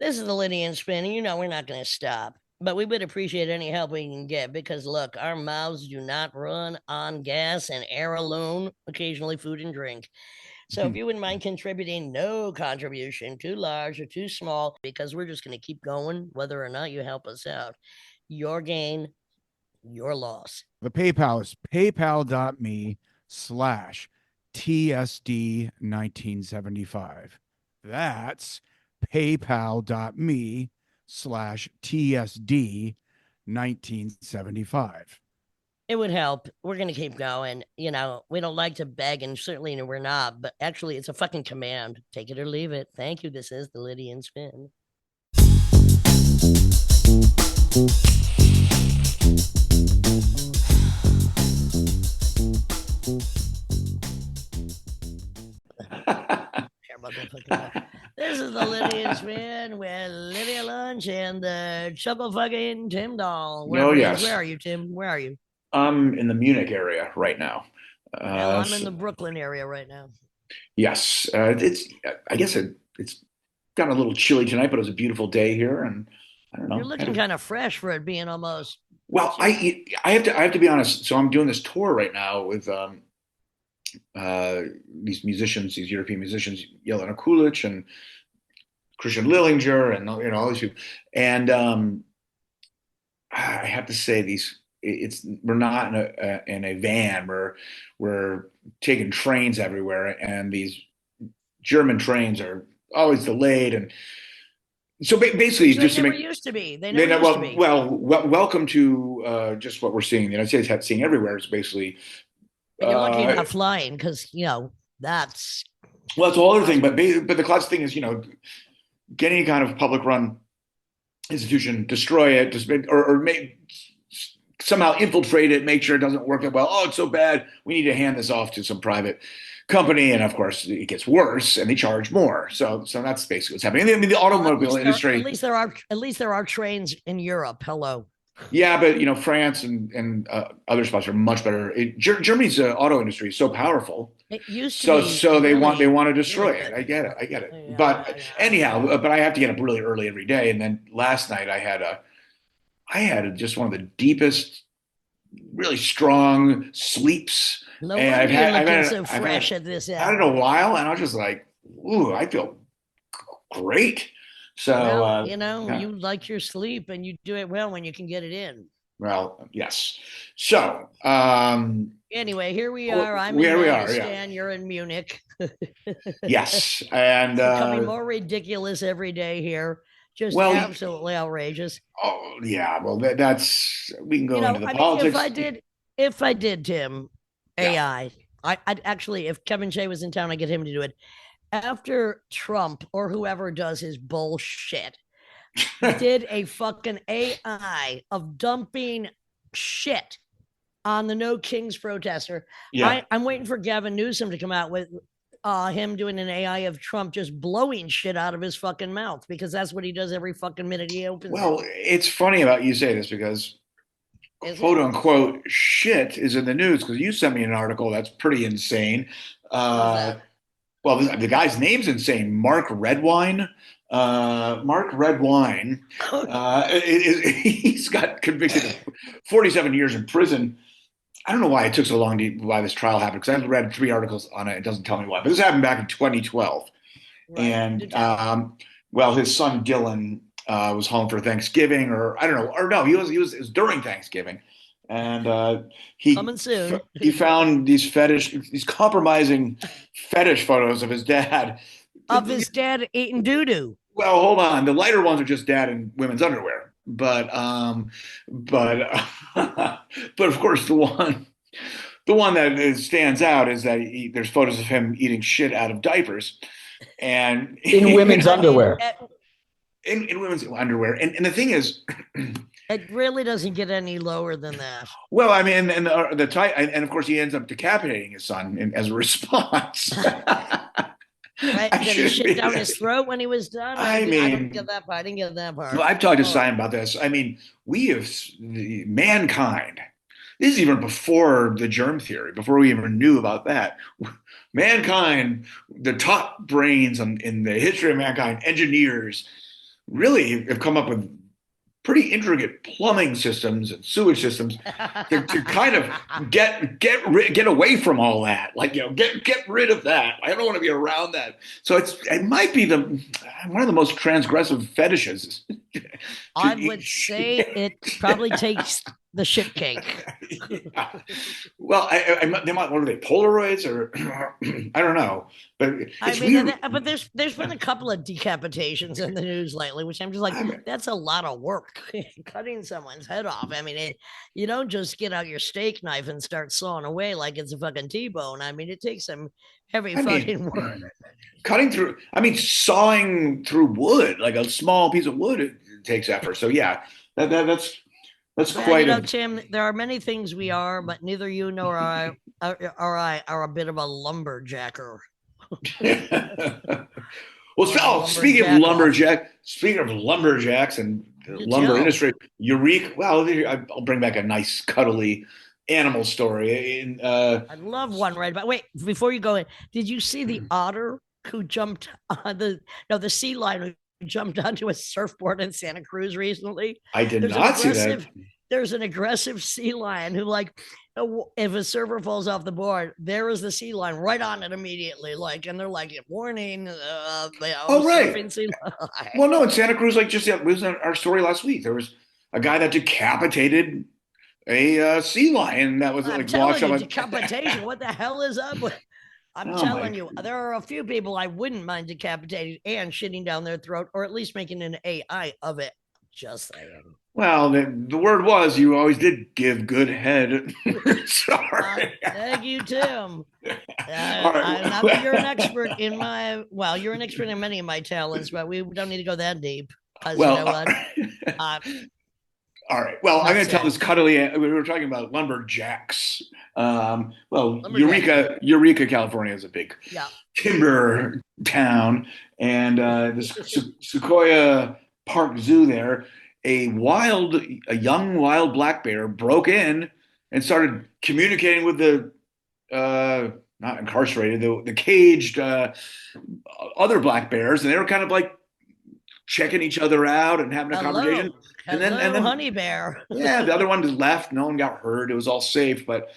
This is the Lydian spin, and we're not going to stop. But we would appreciate any help we can get because, look, our mouths do not run on gas and air alone, occasionally food and drink. So if you wouldn't mind contributing, no contribution, too large or too small, because we're just going to keep going, whether or not you help us out. Your gain, your loss. The PayPal is paypal.me/TSD1975. That's paypal.me/TSD1975. It would help. We're going to keep going. We don't like to beg, and certainly we're not, but actually, it's a fucking command. Take it or leave it. Thank you. This is the Lydian Spin. This is the Lydian Spin with Lydia Lunch and the Chuckle fucking Tim Doll. Yes. Where are you, Tim? Where are you? I'm in the Munich area right now. I'm in the Brooklyn area right now. Yes, I guess it's gotten a little chilly tonight, but it was a beautiful day here, and I don't know. You're looking kind of fresh for it being almost. Well, I have to be honest. So I'm doing this tour right now with these musicians, these European musicians, Jelena Kulic and Christian Lillinger, and all these people. And I have to say, we're not in a van. We're taking trains everywhere, and these German trains are always delayed. And so basically, just to used to be. They never used to be. Welcome to just what we're seeing. The United States seeing everywhere is basically. You're lucky not flying because that's. Well, that's a whole other thing, but the classic thing is get any kind of public run institution, destroy it, or somehow infiltrate it, make sure it doesn't work that well. Oh, it's so bad. We need to hand this off to some private company, and of course, it gets worse, and they charge more. So that's basically what's happening. I mean, the automobile industry. At least there are trains in Europe. Hello. Yeah, but France and other spots are much better. Germany's auto industry is so powerful. It used to be so they really, want to destroy it. I get it. Yeah, but anyhow, but I have to get up really early every day, and then last night I had just one of the deepest, really strong sleeps. No wonder I've had so fresh at this hour. I had it a while, and I was just like, ooh, I feel great. So you like your sleep, and you do it well when you can get it in. Well, yes. So anyway, here we are. I'm in Afghanistan. You're in Munich. Yes, and it's becoming more ridiculous every day here. Just absolutely outrageous. Oh yeah, well that's we can go into the politics. If I did, Tim, AI, I'd actually, if Kevin Shea was in town, I'd get him to do it. After Trump or whoever does his bullshit did a fucking AI of dumping shit on the No Kings protester. Yeah. I'm waiting for Gavin Newsom to come out with him doing an AI of Trump just blowing shit out of his fucking mouth, because that's what he does every fucking minute he opens. Well, it's funny about you say this because quote unquote shit is in the news because you sent me an article that's pretty insane. Well, the guy's name's insane. Mark Redwine. Mark Redwine. He's got convicted of 47 years in prison. I don't know why it took so long why this trial happened, because I've read 3 articles on it. It doesn't tell me why. But this happened back in 2012. Right. And, his son Dylan was home for Thanksgiving, or I don't know. Or no, it was during Thanksgiving. And he coming soon. He found these compromising fetish photos of his dad. Of his dad eating doo-doo. Well, hold on. The lighter ones are just dad in women's underwear. But of course the one that stands out is that there's photos of him eating shit out of diapers, and in women's underwear. In women's underwear, and the thing is, it really doesn't get any lower than that. Well, I mean, and of course he ends up decapitating his son as a response. Right? Did he shit down his throat when he was done? I didn't get that part. Well, I've talked to Simon about this. I mean, we have mankind. This is even before the germ theory, before we even knew about that. Mankind, the top brains in the history of mankind, engineers, really have come up with pretty intricate plumbing systems and sewage systems to kind of get away from all that. Like, get rid of that. I don't want to be around that. So it might be one of the most transgressive fetishes. I would say it probably takes the shit cake. Yeah. Well, they might. What are they? Polaroids or I don't know. But it's weird. But there's been a couple of decapitations in the news lately, which I'm just like, that's a lot of work, cutting someone's head off. I mean, you don't just get out your steak knife and start sawing away like it's a fucking T-bone. I mean, it takes some heavy fucking work. Cutting through. I mean, sawing through wood, like a small piece of wood, it takes effort. So yeah, that's quite Tim, there are many things we are, but neither you nor I are a bit of a lumberjacker. Well, speaking of lumberjacks and the lumber industry, Eureka. Well, I'll bring back a nice cuddly animal story. I love one right about. Wait, before you go in, did you see the otter who jumped on the sea lion who jumped onto a surfboard in Santa Cruz recently? I did not see that. There's an aggressive sea lion who, like, if a surfer falls off the board, there is the sea lion right on it immediately. Like, and they're like, warning. Oh, right. Sea lion. Well, no, in Santa Cruz, like it was in our story last week. There was a guy that decapitated a sea lion that was like washed up. Decapitation. What the hell is up with? I'm telling you, there are a few people I wouldn't mind decapitating and shitting down their throat, or at least making an AI of it. Just saying. Well, the word was you always did give good head. Sorry. Thank you, Tim. Not that you're an expert in you're an expert in many of my talents, but we don't need to go that deep. Well, you know what? All right. Well, I'm going to tell this cuddly. We were talking about lumberjacks. Eureka, California is a big timber town, and the Sequoia Park Zoo there. A young wild black bear broke in and started communicating with the not incarcerated, the caged other black bears, and they were kind of like checking each other out and having a conversation. And then honey bear. Yeah, the other one just left. No one got hurt. It was all safe. But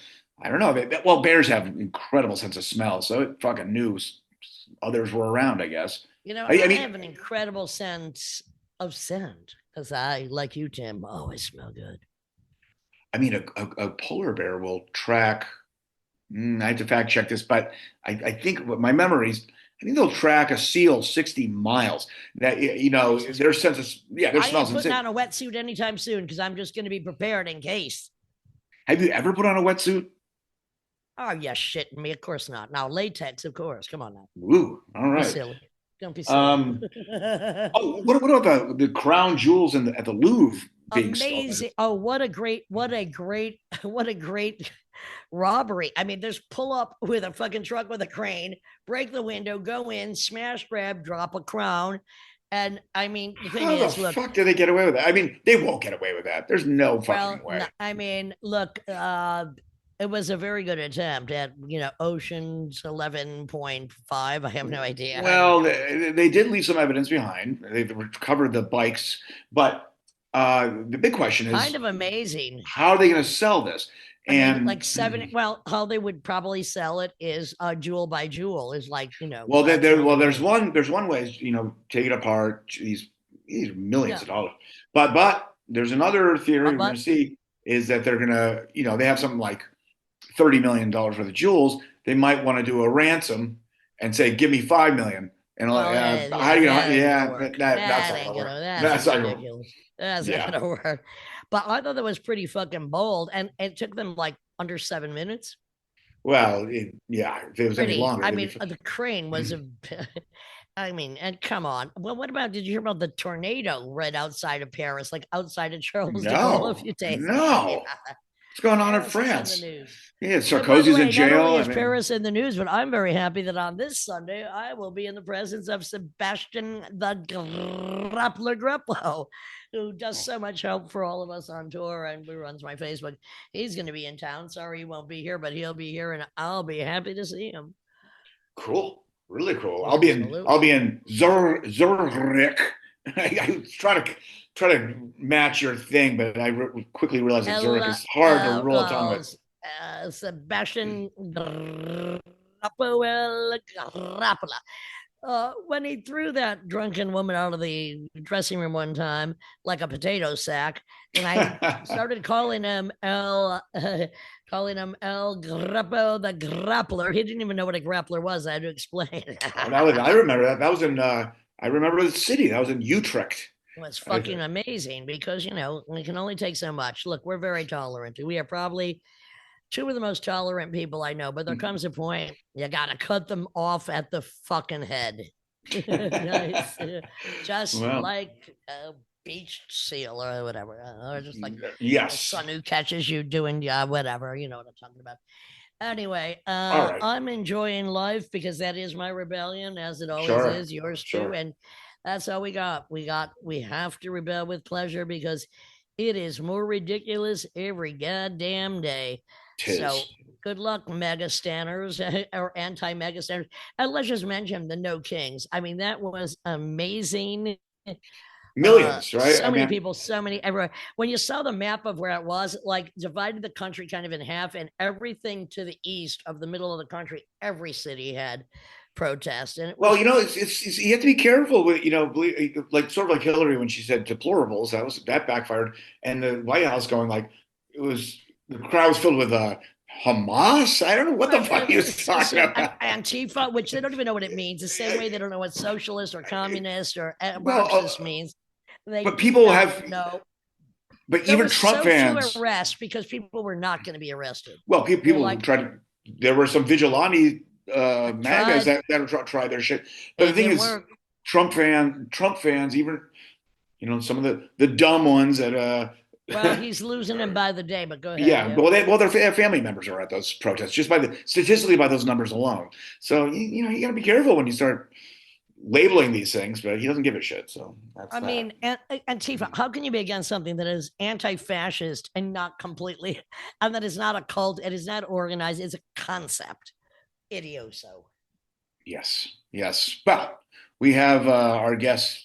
I don't know. Bears have an incredible sense of smell, so it fucking knew others were around, I guess. I have an incredible sense of scent because I, like you, Tim, always smell good. I mean, a polar bear will track. I have to fact check this, but I think my memories. I think they'll track a seal 60 miles. That their sense of their smells. I ain't putting on a wetsuit anytime soon because I'm just going to be prepared in case. Have you ever put on a wetsuit? Oh, yeah, shitting me. Of course not. Now, latex, of course. Come on now. Ooh, all right. Don't be silly. What about the crown jewels at the Louvre being amazing? Stolen? Oh, what a great robbery. I mean, there's pull up with a fucking truck with a crane, break the window, go in, smash, grab, drop a crown. And I mean, the thing is, how the fuck do they get away with that? I mean, they won't get away with that. There's no fucking way. I mean, look, it was a very good attempt at, Ocean's 11.5. I have no idea. Well, they did leave some evidence behind. They recovered the bikes, but the big question is kind of amazing. How are they going to sell this? How they would probably sell it is jewel by jewel is like, Well, there's one way, take it apart. These millions of dollars, but there's another theory we're going to see is that they're going to, they have something like $30 million worth of jewels. They might want to do a ransom and say, "Give me $5 million." And that's not going to work. That's not gonna work. But I thought that was pretty fucking bold, and it took them like under 7 minutes. Well, if it was any longer. I mean, the crane was and come on. Well, what about? Did you hear about the tornado right outside of Paris, like outside of Charles de Gaulle a few days? No. What's going on in France? Yeah, Sarkozy's in jail. Not only is Paris in the news, but I'm very happy that on this Sunday I will be in the presence of Sebastian the Grappler Grappo, who does so much help for all of us on tour and who runs my Facebook. He's going to be in town. Sorry he won't be here, but he'll be here, and I'll be happy to see him. Cool, really cool. I'll be in Zurich I was try to match your thing, but I quickly realized that Zurich is hard to roll a tongue with. Sebastian Grappola. When he threw that drunken woman out of the dressing room one time like a potato sack, and I started calling him calling him El Grappo the Grappler. He didn't even know what a grappler was. I had to explain. I remember that. That was in I remember the city. That was in Utrecht. Was fucking amazing because we can only take so much. Look, we're very tolerant. We are probably two of the most tolerant people I know, but there comes a point you gotta cut them off at the fucking head. Nice. Just like a beach seal or whatever, or just like the son who catches you doing whatever. You know what I'm talking about. Anyway, right. I'm enjoying life because that is my rebellion, as it always is. Yours too, and that's all we got. We have to rebel with pleasure because it is more ridiculous every goddamn day. So good luck, mega stanners or anti-mega stanners. And let's just mention the No Kings. I mean, that was amazing. Millions, right? So many people, so many everywhere. When you saw the map of where it was, like divided the country kind of in half, and everything to the east of the middle of the country, every city had protest. And it's you have to be careful with like sort of like Hillary when she said deplorables. That backfired, and the White House going like the crowd was filled with Hamas. I don't know what the fuck he was talking about. Antifa, which they don't even know what it means. The same way they don't know what socialist or communist or Marxist means. But people have no. But even Trump fans arrest because people were not going to be arrested. Well, people tried to. There were some vigilante MAGAs that tried their shit. But the thing is, Trump fans, even some of the dumb ones that. Well, he's losing them by the day, but go ahead. Yeah, well, their family members are at those protests just statistically by those numbers alone. So you got to be careful when you start labeling these things, but he doesn't give a shit. So mean, Antifa, how can you be against something that is anti-fascist and not completely, and that is not a cult, it is not organized, it's a concept. Idioso. Yes. Well, we have our guest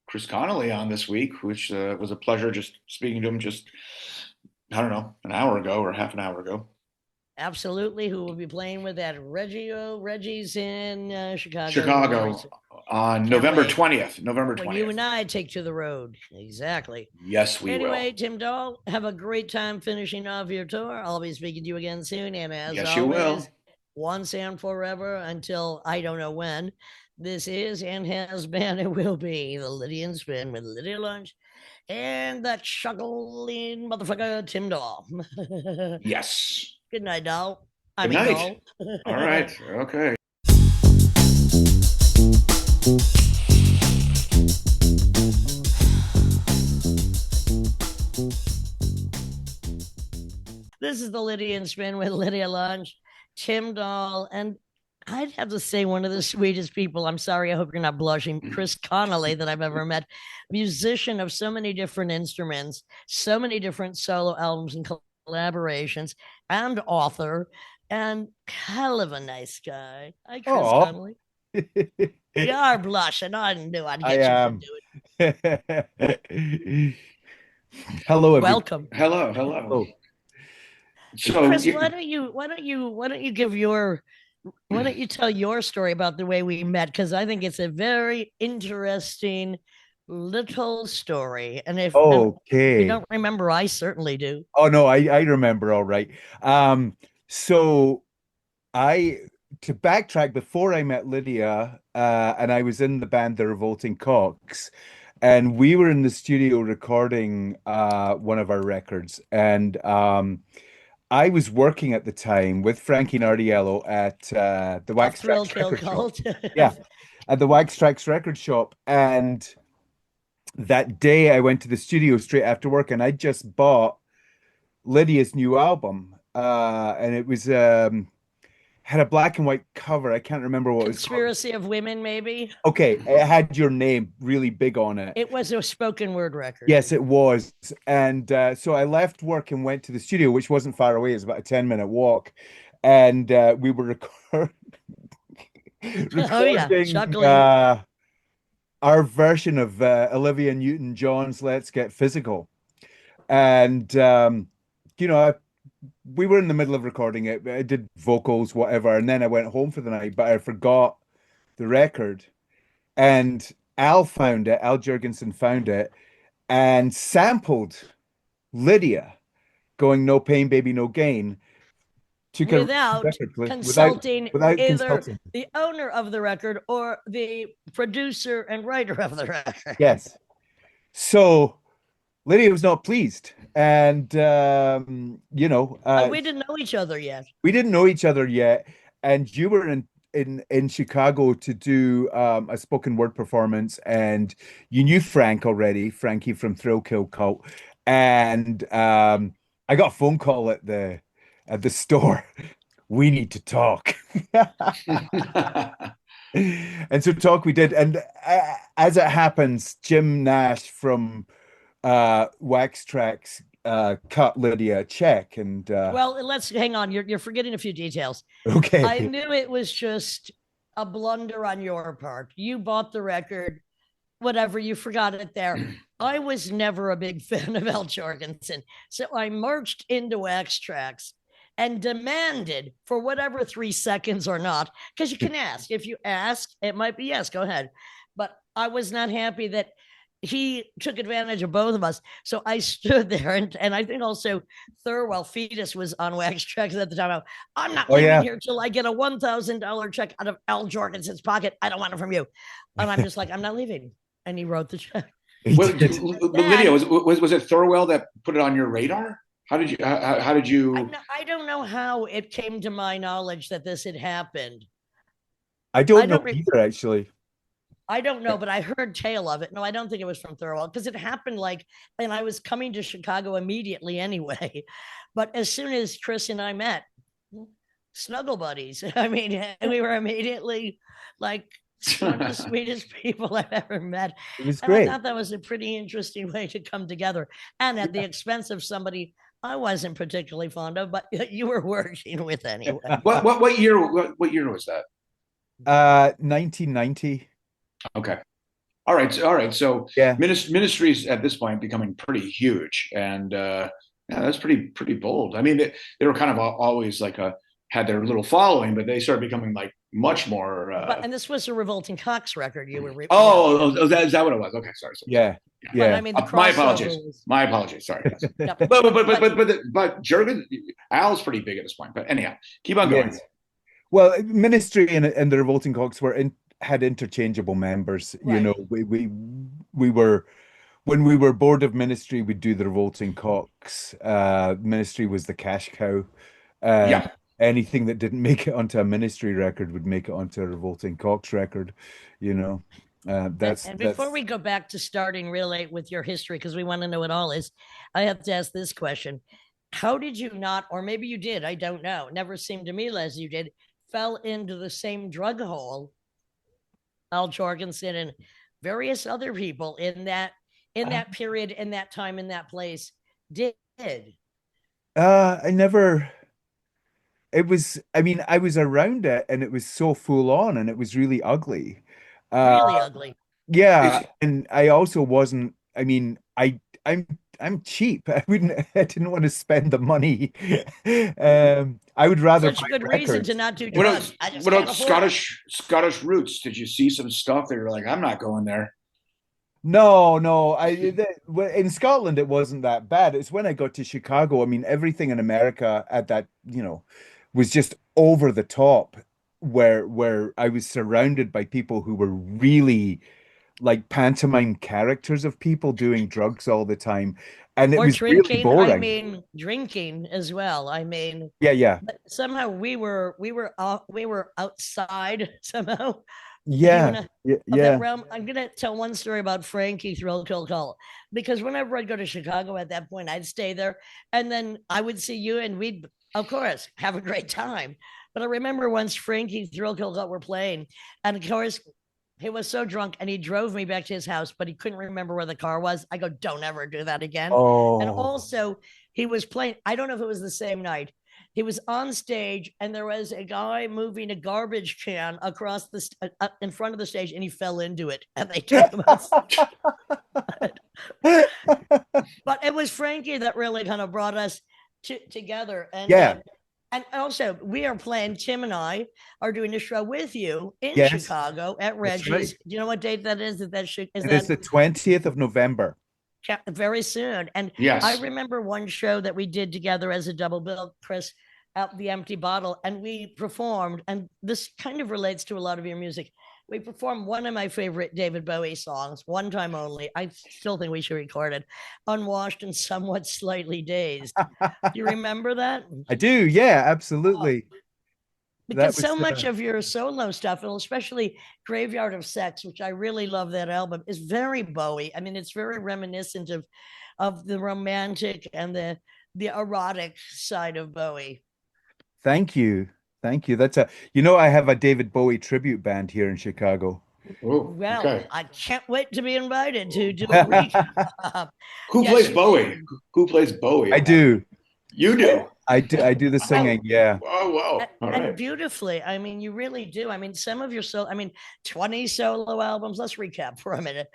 Chris Connelly on this week, which was a pleasure just speaking to him I don't know, an hour ago or half an hour ago. Absolutely. Who will be playing with at Reggie's in Chicago on November 20th. When you and I take to the road. Exactly. Yes, we will. Anyway, Tim Dahl, have a great time finishing off your tour. I'll be speaking to you again soon. And as always, you will. Once and forever until I don't know when. This is and has been and will be the Lydian Spin with Lydia Lunch and that chuckling motherfucker Tim Dahl. Yes. Good night, Dahl. Good night. All right. Okay. This is the Lydian Spin with Lydia Lunch, Tim Dahl, and I'd have to say one of the sweetest people. I'm sorry, I hope you're not blushing. Chris Connelly that I've ever met. Musician of so many different instruments, so many different solo albums and collaborations, and author, and hell of a nice guy. Hi, Chris Connelly. You are blushing. I knew I'd get you to do it. Hello, everyone. Welcome. Hello. So Chris, why don't you tell your story about the way we met? Because I think it's a very interesting little story. And if you don't remember, I certainly do. Oh no, I remember all right. So to backtrack, before I met Lydia, and I was in the band The Revolting Cocks, and we were in the studio recording one of our records, and I was working at the time with Frankie Nardiello at the Wax Tracks record shop. Yeah, at the Wax Tracks record shop. And that day I went to the studio straight after work, and I just bought Lydia's new album. And it was had a black and white cover. I can't remember what it was called. Conspiracy of Women, maybe. Okay, it had your name really big on it. It was a spoken word record. Yes, it was. And so I left work and went to the studio, which wasn't far away. It was about a 10-minute walk. And we were recording. Oh, yeah. our version of Olivia Newton-John's "Let's Get Physical," and you know, we were in the middle of recording it. I did vocals, whatever, and then I went home for the night, but I forgot the record, and Al Jurgensen found it, and sampled Lydia going "No Pain, Baby, No Gain." Took a without record list consulting without either consulting. the owner of the record or the producer and writer of the record. Yes. So Lydia was not pleased, and We didn't know each other yet. we didn't know each other yet, and you were in Chicago to do a spoken word performance, and you knew Frankie from Thrill Kill Cult, and I got a phone call at the store. We need to talk. And so talk we did, and as it happens, Jim Nash from Wax Tracks cut Lydia a check, and Well, let's hang on. You're forgetting a few details. okay. I knew it was just a blunder on your part. You bought the record, whatever, you forgot it there. I was never a big fan of Al Jorgensen. So I marched into Wax Tracks and demanded for whatever 3 seconds or not, because you can ask. If you ask, it might be yes, go ahead. But I was not happy that he took advantage of both of us. So I stood there, and I think also Thurwell Fetus was on Wax Tracks at the time. I'm not leaving here till I get a $1,000 check out of Al Jorgensen's pocket. I don't want it from you. And I'm just like, I'm not leaving. And he wrote the check. Lydia, was it Thurwell that put it on your radar? How did you? I don't know how it came to my knowledge that this had happened. I don't know either, actually. I don't know, but I heard tale of it. No, I don't think it was from Thurwell, because it happened and I was coming to Chicago immediately anyway. But as soon as Chris and I met, snuggle buddies. I mean, we were immediately like one of the sweetest people I've ever met. It was great. I thought that was a pretty interesting way to come together, and at the expense of somebody I wasn't particularly fond of, but you were working with anyway. What year was that? 1990. Okay. All right. So yeah, ministries at this point becoming pretty huge, and that's pretty bold. I mean, they were kind of always like had their little following, but they started becoming like much more. And this was a Revolting Cocks record. You were. Is that what it was? Okay, sorry. Yeah. But, I mean, my apologies. My apologies. Sorry. But Jurgen, Al's pretty big at this point. But anyhow, keep on going. Yes. Well, Ministry and the Revolting Cocks had interchangeable members. Right. You know, we were, when we were bored of Ministry, we'd do the Revolting Cocks. Ministry was the cash cow. Yeah. Anything that didn't make it onto a Ministry record would make it onto a Revolting Cocks record. You know. And before we go back to starting really with your history, because we want to know what all is, I have to ask this question. How did you not, or maybe you did, I don't know, never seemed to me as you did, fell into the same drug hole Al Jorgensen and various other people in that period, in that time, in that place did? I never. It was, I mean, I was around it, and it was so full on, and it was really ugly. Really ugly. Yeah, and I also wasn't. I mean, I'm cheap. I didn't want to spend the money. I would rather. Such a good reason to not do drugs. What about Scottish roots? Did you see some stuff that you're like, I'm not going there? No. In Scotland, it wasn't that bad. It's when I got to Chicago. I mean, everything in America at that, was just over the top. Where I was surrounded by people who were really like pantomime characters of people doing drugs all the time, and it was drinking, really boring. I mean, drinking as well. I mean, yeah. But somehow we were outside somehow. Yeah. Realm. I'm gonna tell one story about Frankie Thrill Kill Cult, because whenever I'd go to Chicago at that point, I'd stay there, and then I would see you, and we'd, of course, have a great time. But I remember once Frankie Thrill Kill Cult were playing, and of course, he was so drunk, and he drove me back to his house, but he couldn't remember where the car was. I go, don't ever do that again. Oh. And also, he was playing, I don't know if it was the same night, He was on stage, and there was a guy moving a garbage can across in front of the stage, and he fell into it, and they took him out. But it was Frankie that really kind of brought us together. And and also, we are playing. Tim and I are doing a show with you in Chicago at Reggie's. Right. Do you know what date that is? It's the 20th of November. Very soon. And I remember one show that we did together as a double bill, Chris, at the Empty Bottle, and we performed. And this kind of relates to a lot of your music. We performed one of my favorite David Bowie songs, one time only. I still think we should record it. Unwashed and Somewhat Slightly Dazed. Do you remember that? I do. Yeah, absolutely. Because so much of your solo stuff, and especially Graveyard of Sex, which I really love that album, is very Bowie. I mean, it's very reminiscent of the romantic and the erotic side of Bowie. Thank you. Thank you. I have a David Bowie tribute band here in Chicago. Oh, well, okay. I can't wait to be invited to do a recap. Who plays Bowie? Who plays Bowie? I do. You do? I do the singing, yeah. Oh, wow. And beautifully. I mean, you really do. I mean, some of your 20 solo albums. Let's recap for a minute.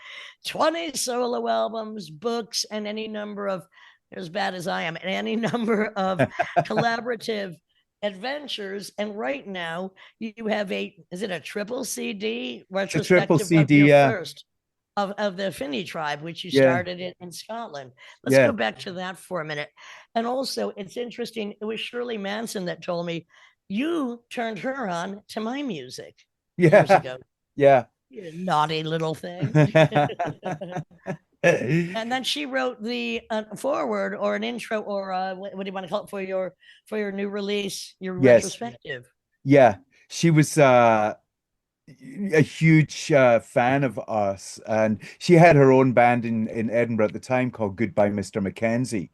20 solo albums, books, and any number of, as bad as I am, and any number of collaborative adventures. And right now you have is it a triple CD retrospective of your first of the Fini Tribe, which you started in Scotland. Let's go back to that for a minute. And also, it's interesting, it was Shirley Manson that told me you turned her on to my music years ago. Yeah. You naughty little thing. And then she wrote the foreword or an intro or what do you want to call it for your new release, your retrospective. Yeah, she was a huge fan of us, and she had her own band in Edinburgh at the time called Goodbye Mr. Mackenzie.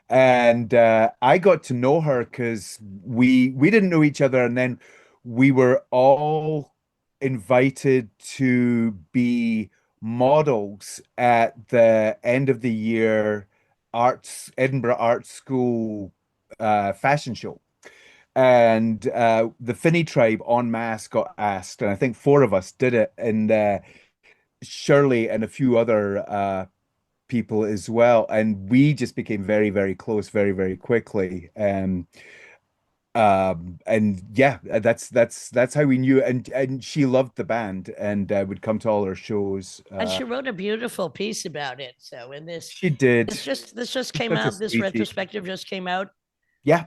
And I got to know her because we didn't know each other, and then we were all invited to be models at the end of the year Edinburgh Art School fashion show. And the Fini Tribe en masse got asked, and I think 4 of us did it, and Shirley and a few other people as well. And we just became very, very close very, very quickly. And yeah, that's how we knew. And she loved the band and would come to all our shows. And she wrote a beautiful piece about it. So she did. This just came out. This retrospective just came out. Yeah.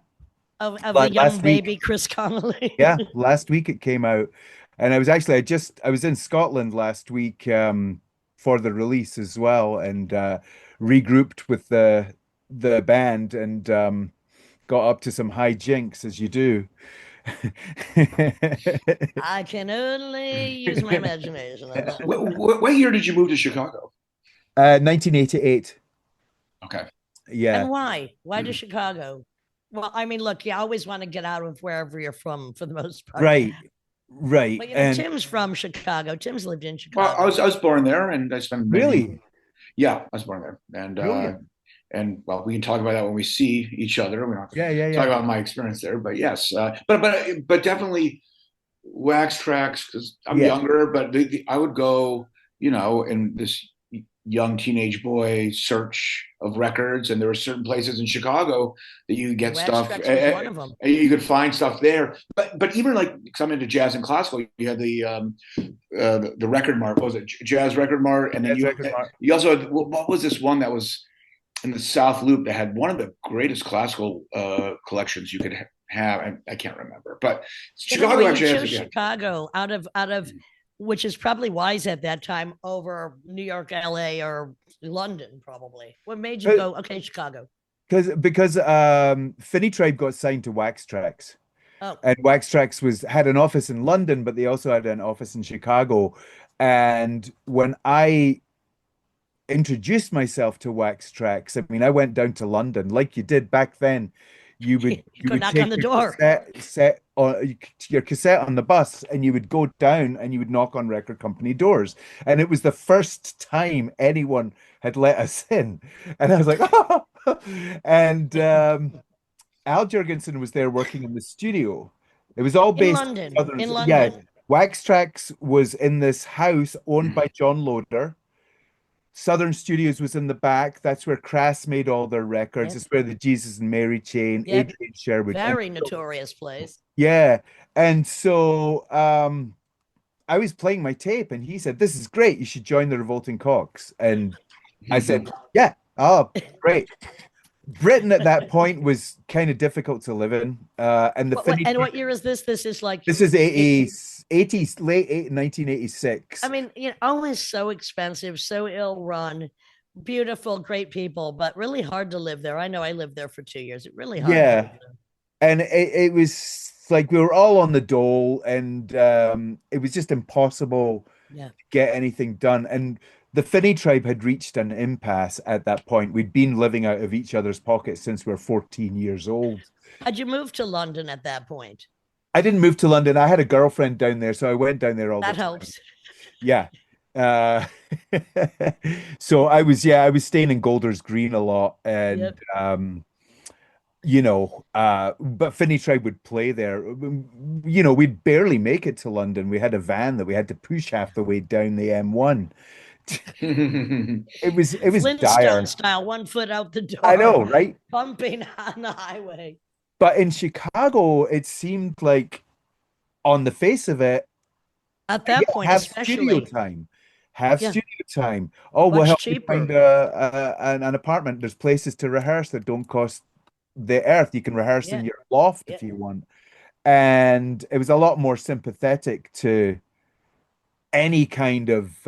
Of a young baby, Chris Connelly. Yeah, last week it came out, and I was in Scotland last week for the release as well, and regrouped with the band and got up to some high jinks as you do. I can only use my imagination. What year did you move to Chicago? 1988. Okay. Yeah. And why? Why to Chicago? Well, I mean, look, you always want to get out of wherever you're from for the most part. Right. But Tim's from Chicago. Tim's lived in Chicago. Well, I was born there, and I spent Yeah, I was born there, and well, we can talk about that when we see each other. We don't have to talk about my experience there, but yes, but definitely Wax Tracks, because I'm younger, but I would go, in this young teenage boy search of records, and there were certain places in Chicago that you could get stuff. One of them. You could find stuff there, but even like, because I'm into jazz and classical, you had the Record Mart. What was it? Jazz Record Mart, and then you also had, what was this one that was in the South Loop that had one of the greatest classical collections you could have? I can't remember, but Chicago actually has Chicago out of which is probably wise at that time over New York, LA, or London, probably. What made you go, okay, Chicago? Because Fini Tribe got signed to Wax Tracks. Oh. And Wax Tracks had an office in London, but they also had an office in Chicago. And when I introduced myself to Wax Tracks, I mean, I went down to London like you did back then. You would knock on the door, set your cassette on the bus, and you would go down and you would knock on record company doors. And it was the first time anyone had let us in, and I was like, oh. And Al Jurgensen was there working in the studio. It was all In based London. Southern. In Yeah, London. Wax Trax was in this house owned by John Loder. Southern Studios was in the back. That's where Crass made all their records. Yep. It's where the Jesus and Mary chain, Yep. Adrian Sherwood. Very notorious place. Yeah. And so I was playing my tape and he said, "This is great. You should join the Revolting Cocks." And I said, "Yeah, oh, great." Britain at that point was kind of difficult to live in. And what year is this? This is like this is 80s, late 1986. I mean, always so expensive, so ill run, beautiful, great people, but really hard to live there. I know I lived there for 2 years. It really hard. Yeah. And it was like we were all on the dole, and it was just impossible to get anything done. And the Fini Tribe had reached an impasse at that point. We'd been living out of each other's pockets since we were 14 years old. Had you moved to London at that point? I didn't move to London. I had a girlfriend down there, so I went down there all the time. That helps. Yeah. So I was staying in Golders Green a lot, and but Fini Tribe would play there. We'd barely make it to London. We had a van that we had to push half the way down the M1. It was Flintstone dire style, 1 foot out the door. I know, right? Bumping on the highway. But in Chicago, it seemed like, on the face of it, at that point, have especially studio time. Have studio time. Oh, we'll help you find an apartment. There's places to rehearse that don't cost the earth. You can rehearse in your loft if you want. And it was a lot more sympathetic to any kind of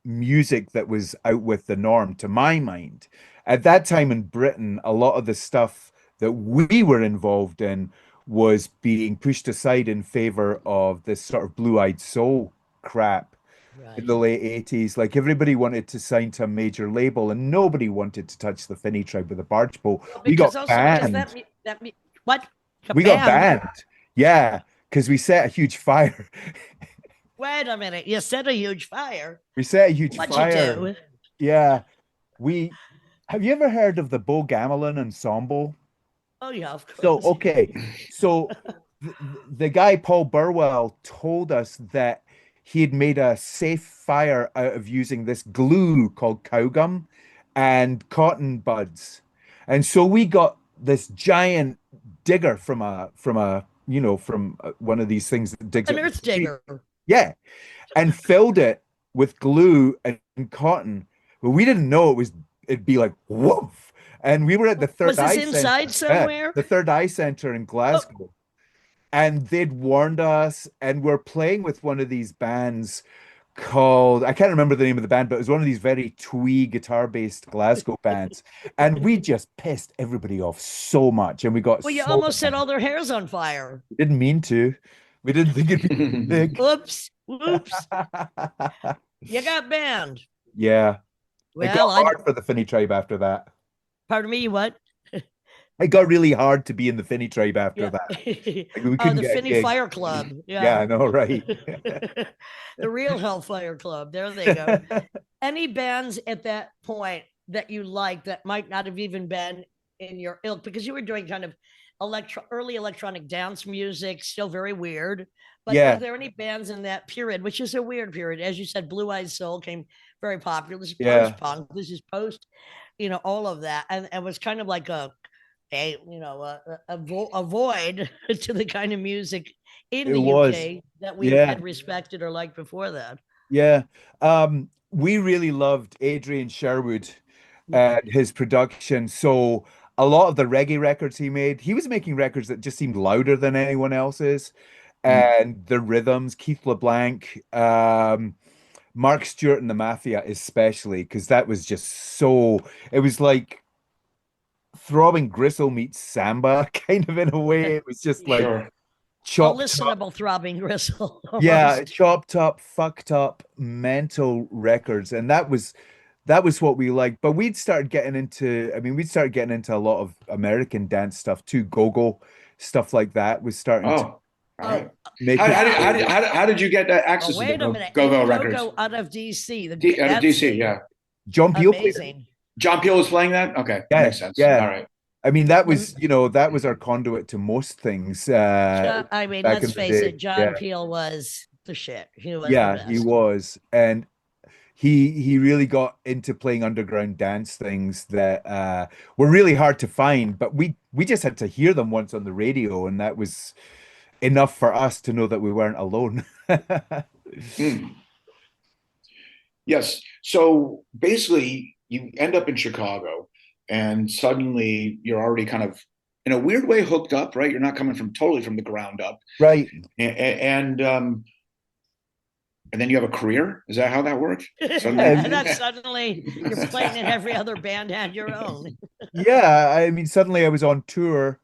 music that was out with the norm, to my mind. At that time in Britain, a lot of the stuff that we were involved in was being pushed aside in favor of this sort of blue-eyed soul crap in the late 80s. Like, everybody wanted to sign to a major label and nobody wanted to touch the Fini Tribe with a barge pole. We got banned. What? We got banned. Yeah, because we set a huge fire. Wait a minute. You set a huge fire? We set a huge What'd fire. you do? Yeah. Have you ever heard of the Bo Gamelin Ensemble? Oh, yeah, of course. So, okay. So the guy, Paul Burwell, told us that he had made a safe fire out of using this glue called cow gum and cotton buds. And so we got this giant digger from one of these things that digs an earth digger. Yeah. And filled it with glue and cotton. But we didn't know it'd be like, woof. And we were at the Third Eye Center. Was this inside somewhere? The Third Eye Center in Glasgow. Oh. And they'd warned us, and we're playing with one of these bands called, I can't remember the name of the band, but it was one of these very twee guitar-based Glasgow bands. And we just pissed everybody off so much. And we got you almost set all their hairs on fire. We didn't mean to. We didn't think it'd be big. Oops. You got banned. Yeah. Well, it got hard for the Fini Tribe after that. Pardon me, what? It got really hard to be in the Fini Tribe after that. The Fini Fire Club. Yeah, I know, right? The real Hellfire Club. There they go. Any bands at that point that you liked that might not have even been in your ilk, because you were doing kind of early electronic dance music, still very weird. But were there any bands in that period, which is a weird period? As you said, Blue Eyed Soul came very popular. This is post-punk. This is post, all of that. And it was kind of like a void to the kind of music in the UK that we had respected or liked before that. Yeah. We really loved Adrian Sherwood and his production. So a lot of the reggae records he was making records that just seemed louder than anyone else's. And the rhythms, Keith LeBlanc, Mark Stewart and the Mafia especially, because that was just it was like Throbbing Gristle meets samba, kind of, in a way. It was just like chopped listenable Throbbing Gristle. Yeah, chopped up, fucked up, mental records. And that was what we liked. But we'd started getting into a lot of American dance stuff too. Go-go, stuff like that was starting to right. How did you get access to the go-go records? Go-go out of DC. Out of DC, yeah. John Peel. John Peel was playing that? Okay, that makes sense. Yeah. All right. I mean, that And was, you know, that was our conduit to most things I mean, back let's in the face it, day. John Yeah. Peel was the shit. He was the Yeah, he best. was. And he really got into playing underground dance things that were really hard to find, but we just had to hear them once on the radio, and that was enough for us to know that we weren't alone. Mm. Yes. So basically, you end up in Chicago, and suddenly you're already kind of, in a weird way, hooked up, right? You're not coming from totally from the ground up, Right. and then you have a career. Is that how that worked? Suddenly, And then suddenly you're playing in every other band and your own. Yeah, I mean, suddenly I was on tour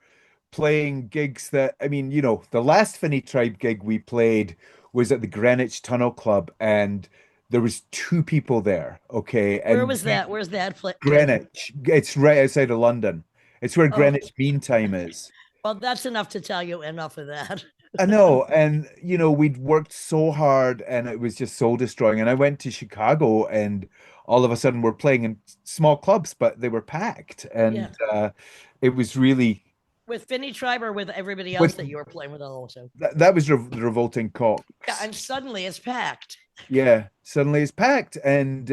playing gigs that, I mean, you know, the last Fini Tribe gig we played was at the Greenwich Tunnel Club, and there was two people there, okay? Where And was that? Where's that gig? Greenwich, it's right outside of London. It's where Oh, Greenwich Mean Time is. well, that's enough to tell you enough of that. I know, and you know, we'd worked so hard and it was just soul destroying. And I went to Chicago and all of a sudden we're playing in small clubs, but they were packed. Yeah. And it was really With Fini Tribe or with everybody else with that you were playing with also? that was the Revolting Yeah, Cocks. and suddenly it's packed. Yeah, suddenly it's packed, and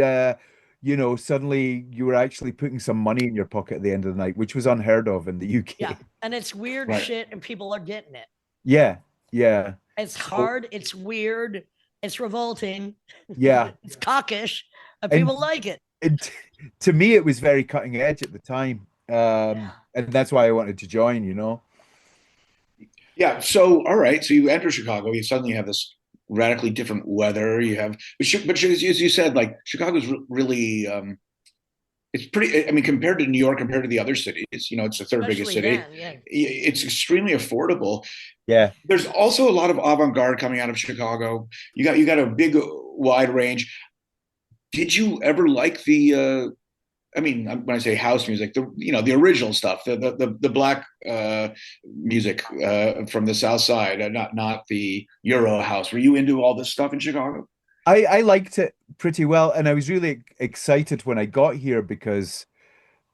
you know, suddenly you were actually putting some money in your pocket at the end of the night, which was unheard of in the Yeah. UK. And it's weird right. shit and people are getting it. Yeah, yeah. It's So hard, it's weird, it's revolting, yeah, it's cockish, and and people like it. it, to me, it was very cutting edge at the time, Yeah. and that's why I wanted to join. You know, Yeah. So, all right. So you enter Chicago. You suddenly have this radically different weather. You have, but as you said, like Chicago's really, it's pretty. I mean, compared to New York, compared to the other cities, it's the third biggest Especially city. then, yeah. It's extremely affordable. yeah. There's also a lot of avant-garde coming out of Chicago. You got a big, wide range. Did you ever like the? I mean, when I say house music, the original stuff, the black music from the South Side, not the Euro house. Were you into all this stuff in Chicago? I liked it pretty well, and I was really excited when I got here because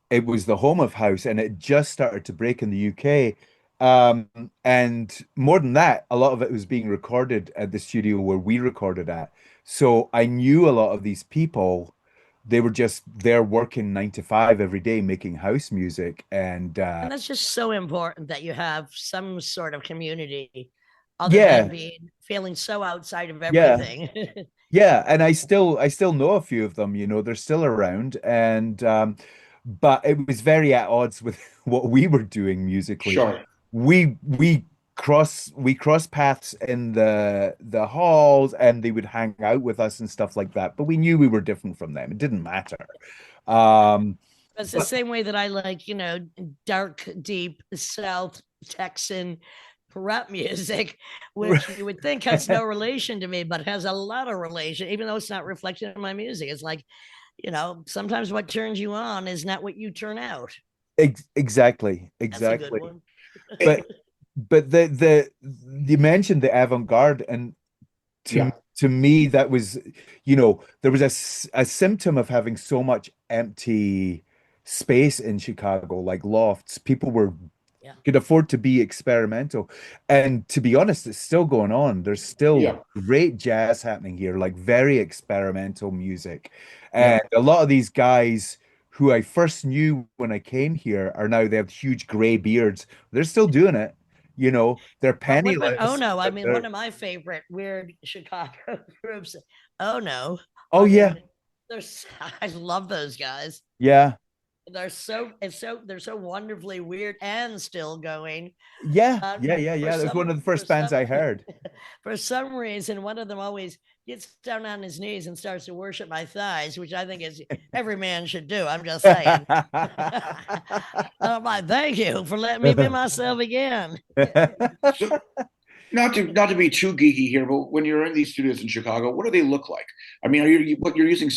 it was the home of house and it just started to break in the UK. Um, and more than that, a lot of it was being recorded at the studio where we recorded at. So I knew a lot of these people. They were just there working 9 to 5 every day making house music. And And that's just so important that you have some sort of community other than yeah, being feeling so outside of yeah, everything. yeah. And I still know a few of them, you know, they're still around. And but it was very at odds with what we were doing musically. Sure. We cross paths in the halls, and they would hang out with us and stuff like that, but we knew we were different from them. It didn't matter. um It's the but same way that I like, dark, deep South Texan rap music, which you would think has no relation to me, but has a lot of relation, even though it's not reflected in my music. It's like, sometimes what turns you on is not what you turn out. exactly, That's a good exactly. one. But the you mentioned the avant-garde, and to Yeah. to me that was, there was a symptom of having so much empty space in Chicago, like lofts. People were Yeah. could afford to be experimental. And to be honest, it's still going on. There's still Yeah. great jazz happening here, like very experimental music. Yeah. And a lot of these guys who I first knew when I came here are now, they have huge gray beards. They're still doing it. They're Well, what about Oh penniless, No? I but mean, one they're, of my favorite weird Chicago groups. Oh No. oh I yeah, mean, there's I love those guys. yeah, They're so wonderfully weird and still going. yeah, Uh, yeah, yeah, for yeah. That was one some of the for first bands some I heard. for some reason, one of them always gets down on his knees and starts to worship my thighs, which I think is every man should do. I'm just saying. I'm like, thank you for letting me be myself again. So not to be too geeky here, but when you're in these studios in Chicago, what do they look like? I mean, what you're using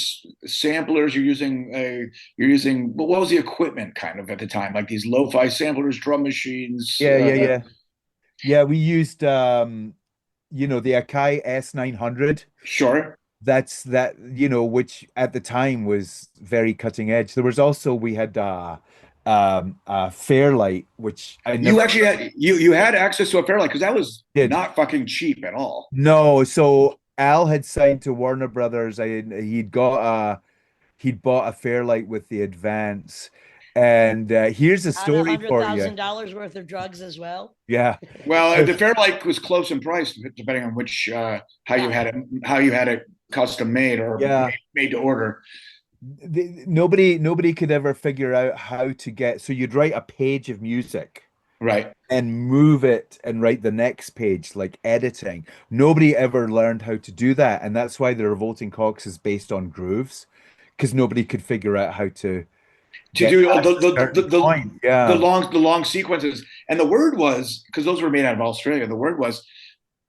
samplers? You're using what was the equipment kind of at the time? Like these lo-fi samplers, drum machines. Yeah, yeah, yeah. Yeah, we used the Akai S900. Sure. That's which at the time was very cutting edge. There was also we had a Fairlight, which I You never actually had you had access to a Fairlight because that was did. not fucking cheap at all. No, so Al had signed to Warner Brothers. He'd bought a Fairlight with the advance. And here's a And a story hundred for you. thousand dollars worth of drugs as well. Yeah. Well, the Fairlight was close in price depending on which how you had it custom made or Yeah. made to order. Nobody could ever figure out how to get, so you'd write a page of music Right. and move it and write the next page, like editing. Nobody ever learned how to do that. And that's why the Revolting Cocks is based on grooves, because nobody could figure out how to To get do past a certain point. Yeah. the long sequences. And the word was, because those were made out of Australia, the word was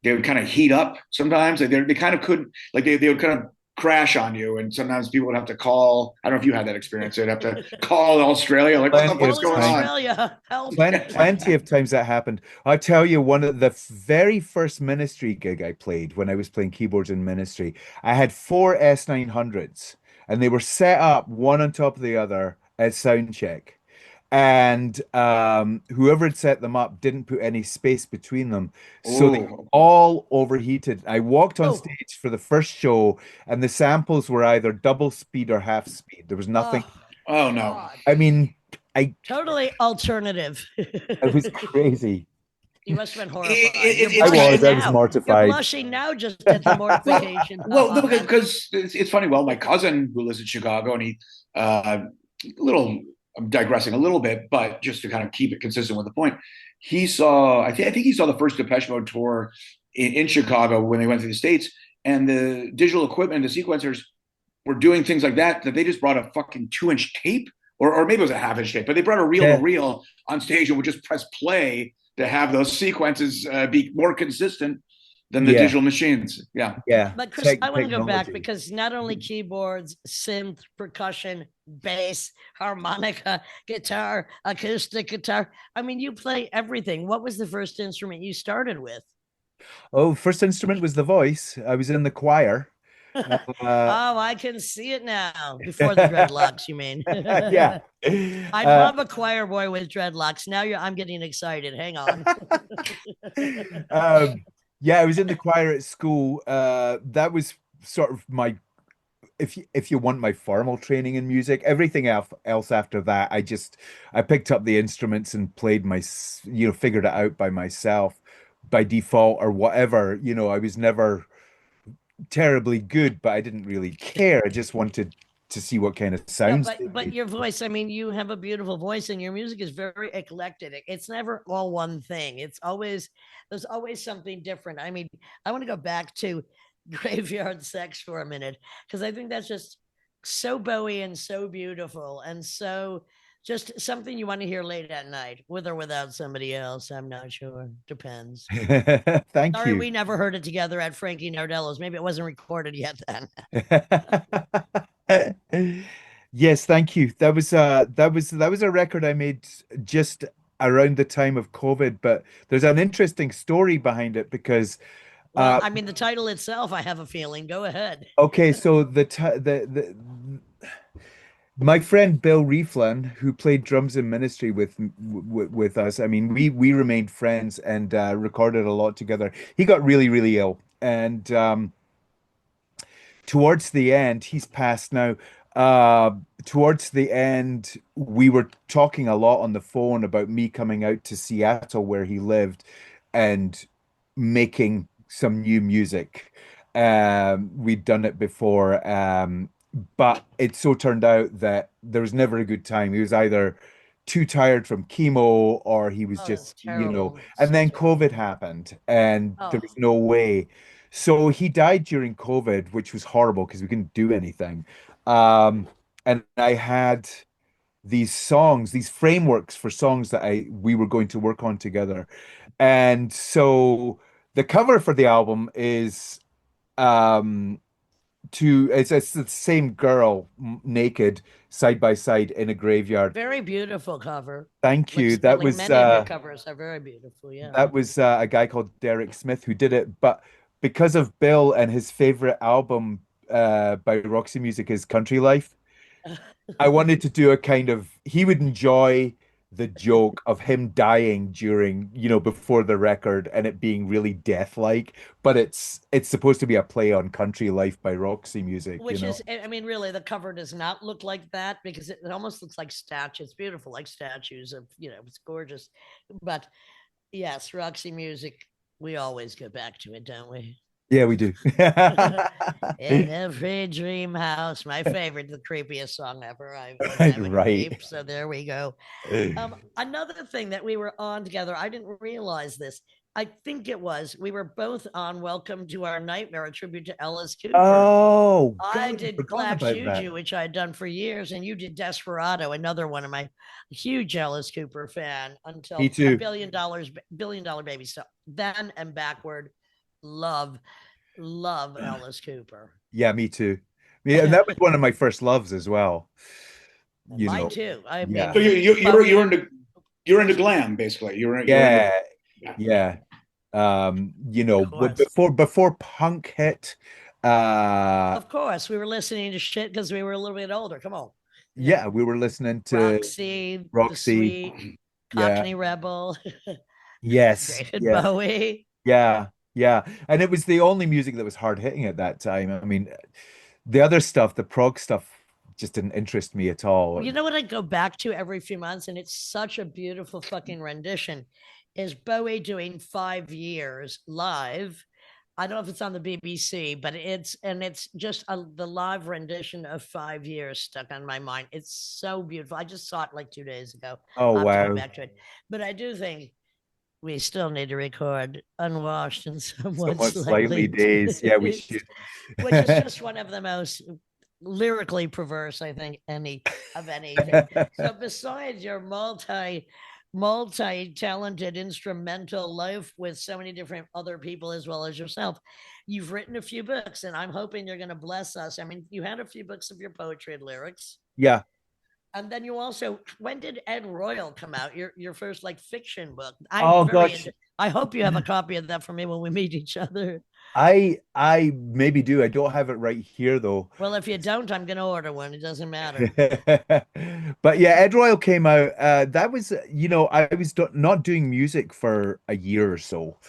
they would kind of heat up sometimes. They kind of couldn't, like they would kind of crash on you. And sometimes people would have to call. I don't know if you had that experience. They'd have to call Australia, like, what the Plenty of fuck's going time. on? Australia, help. Plenty of times that happened. I tell you, one of the very first Ministry gig I played when I was playing keyboards in Ministry, I had four S900s and they were set up one on top of the other at sound check. And whoever had set them up didn't put any space between them. So they Oh, all overheated. I walked on Oh. stage for the first show and the samples were either double speed or half speed. There was nothing. oh no. God. I mean, I Totally alternative. it was crazy. You must have been horrified. It- You're it's- blushing I was now. mortified. You're blushing now just at the mortification. Well, no, because it's funny. Well, my cousin who lives in Chicago, and he, little, I'm digressing a little bit, but just to kind of keep it consistent with the point, he saw, I think he saw the first Depeche Mode tour in Chicago when they went to the States, and the digital equipment, the sequencers were doing things like that they just brought a fucking 2-inch tape, or maybe it was a half-inch tape, but they brought a reel to reel on stage and would just press play to have those sequences be more consistent than the digital machines. Yeah. Yeah. But Chris, I want to go back Technology. because not only keyboards, synth, percussion, bass, harmonica, guitar, acoustic guitar. I mean, you play everything. What was the first instrument you started with? Oh, first instrument was the voice. I was in the choir. Oh, I can see it now. Before the dreadlocks, you mean? Yeah. I'd love a choir boy with dreadlocks. Now I'm getting excited. Hang on. Yeah, I was in the choir at school. That was sort of my, if you want my formal training in music. Everything else after that, I picked up the instruments and played figured it out by myself by default or whatever. I was never terribly good, but I didn't really care. I just wanted to see what kind of sounds. But your voice, I mean, you have a beautiful voice and your music is very eclectic. It's never all one thing. There's always something different. I mean, I want to go back to Graveyard Sex for a minute because I think that's just so Bowie and so beautiful and so just something you want to hear late at night with or without somebody else. I'm not sure. Depends. Thank Sorry, you. we never heard it together at Frankie Nardello's. Maybe it wasn't recorded yet then. Yes, thank you. That was a record I made just around the time of COVID, but there's an interesting story behind it because Well, I mean, the title itself, I have a feeling. Go ahead. okay, so my friend Bill Rieflin, who played drums in Ministry with us, I mean, we remained friends and recorded a lot together. He got really, really ill, and towards the end, he's passed now. Towards the end, we were talking a lot on the phone about me coming out to Seattle where he lived and making some new music. We'd done it before, but it so turned out that there was never a good time. He was either too tired from chemo or he was just, and then COVID happened and there was no way. So he died during COVID, which was horrible because we couldn't do anything. And I had these songs, these frameworks for songs that we were going to work on together. And so the cover for the album is it's the same girl naked side by side in a graveyard. Very beautiful cover. Thank you. That was many of your covers are very beautiful. Yeah. That was a guy called Derek Smith who did it, but because of Bill and his favorite album by Roxy Music is Country Life. I wanted to do a kind of, he would enjoy the joke of him dying during, before the record and it being really death-like, but it's supposed to be a play on Country Life by Roxy Music. Which is, I mean, really, the cover does not look like that because it almost looks like statues. It's beautiful, like statues of, it's gorgeous. But yes, Roxy Music, we always go back to it, don't we? Yeah, we do. In every dream house, my favorite, the creepiest song ever. I'm a Right. creep, so there we go. Another thing that we were on together, I didn't realize this. I think it was we were both on Welcome to Our Nightmare, a tribute to Ellis Cooper. Oh, I God, I'd did forgotten Black about that. Juju, which I had done for years, and you did Desperado, another one of my huge Ellis Cooper fan until Me a too. billion dollar baby. So then and backward, love Ellis Cooper. Yeah, me too. Yeah, and that was one of my first loves as well. Mine too. I Yeah. So mean, you're into glam basically. You're into Yeah, yeah. yeah. of course. Before punk hit, Of course, we were listening to shit because we were a little bit older. Come on. yeah, we were listening to Roxy, the Roxy. Sweet, Yeah. Cockney Rebel, Yes. David Yeah. Bowie. Yeah. Yeah. And it was the only music that was hard hitting at that time. I mean, the other stuff, the prog stuff, just didn't interest me at all. You know what I go back to every few months, and it's such a beautiful fucking rendition, is Bowie doing 5 years live. I don't know if it's on the BBC, but it's just the live rendition of 5 years stuck on my mind. It's so beautiful. I just saw it like 2 days ago. Oh, I'll have to go wow. back to it. But I do think we still need to record Unwashed and Somewhat Somewhat Slightly slightly dazed. Yeah, we Dazed, should. which is just one of the most lyrically perverse, I think, anything. So besides your multi-talented instrumental life with so many different other people as well as yourself, you've written a few books, and I'm hoping you're going to bless us. I mean, you had a few books of your poetry and lyrics. Yeah. And then you also, when did Ed Royal come out? Your first like fiction book. Oh gosh. I hope you have a copy of that for me when we meet each other. I maybe do. I don't have it right here though. Well, if you don't, I'm gonna order one. It doesn't matter. But yeah, Ed Royal came out. That was, I was not doing music for a year or so.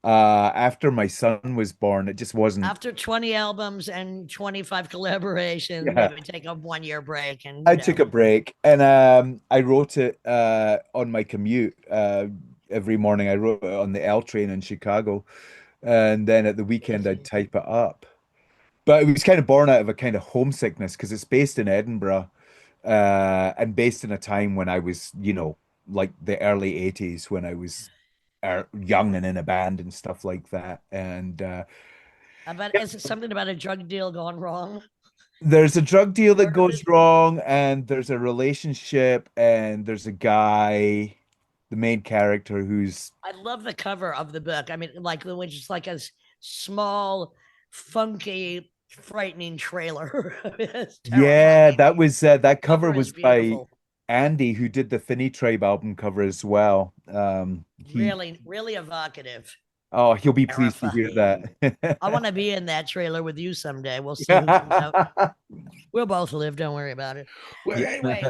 After my son was born, it just wasn't. After 20 albums and 25 collaborations, Yeah. maybe take a 1 year break and I took a break and I wrote it on my commute. Every morning I wrote it on the L train in Chicago. And then at the weekend I'd type it up. But it was kind of born out of a kind of homesickness because it's based in Edinburgh, and based in a time when I was, like the early 80s when I was young and in a band and stuff like that. And About is it something about a drug deal gone wrong? there's a drug deal that goes wrong, and there's a relationship, and there's a guy, the main character, who's I love the cover of the book. I mean, like the which is like a small, funky, frightening trailer. yeah, that was that cover Cover is was by beautiful. Andy, who did the Fini Tribe album cover as well. He Really, really evocative. Oh, he'll be pleased to hear Terrifying. I want that. to be in that trailer with you someday. We'll see who comes out. We'll both live. Don't worry about it. Well, Anyway,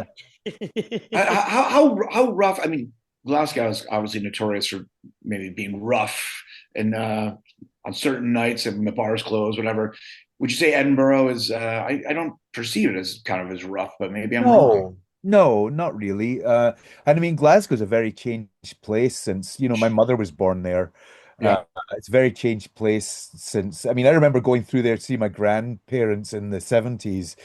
how rough? I mean, Glasgow is obviously notorious for maybe being rough and on certain nights and when the bars close, whatever. Would you say Edinburgh is? I don't perceive it as kind of as rough, but maybe I'm wrong. No, not really. And I mean, Glasgow's a very changed place since, my mother was born there. Uh, Yeah, it's a very changed place since, I mean, I remember going through there to see my grandparents in the 70s,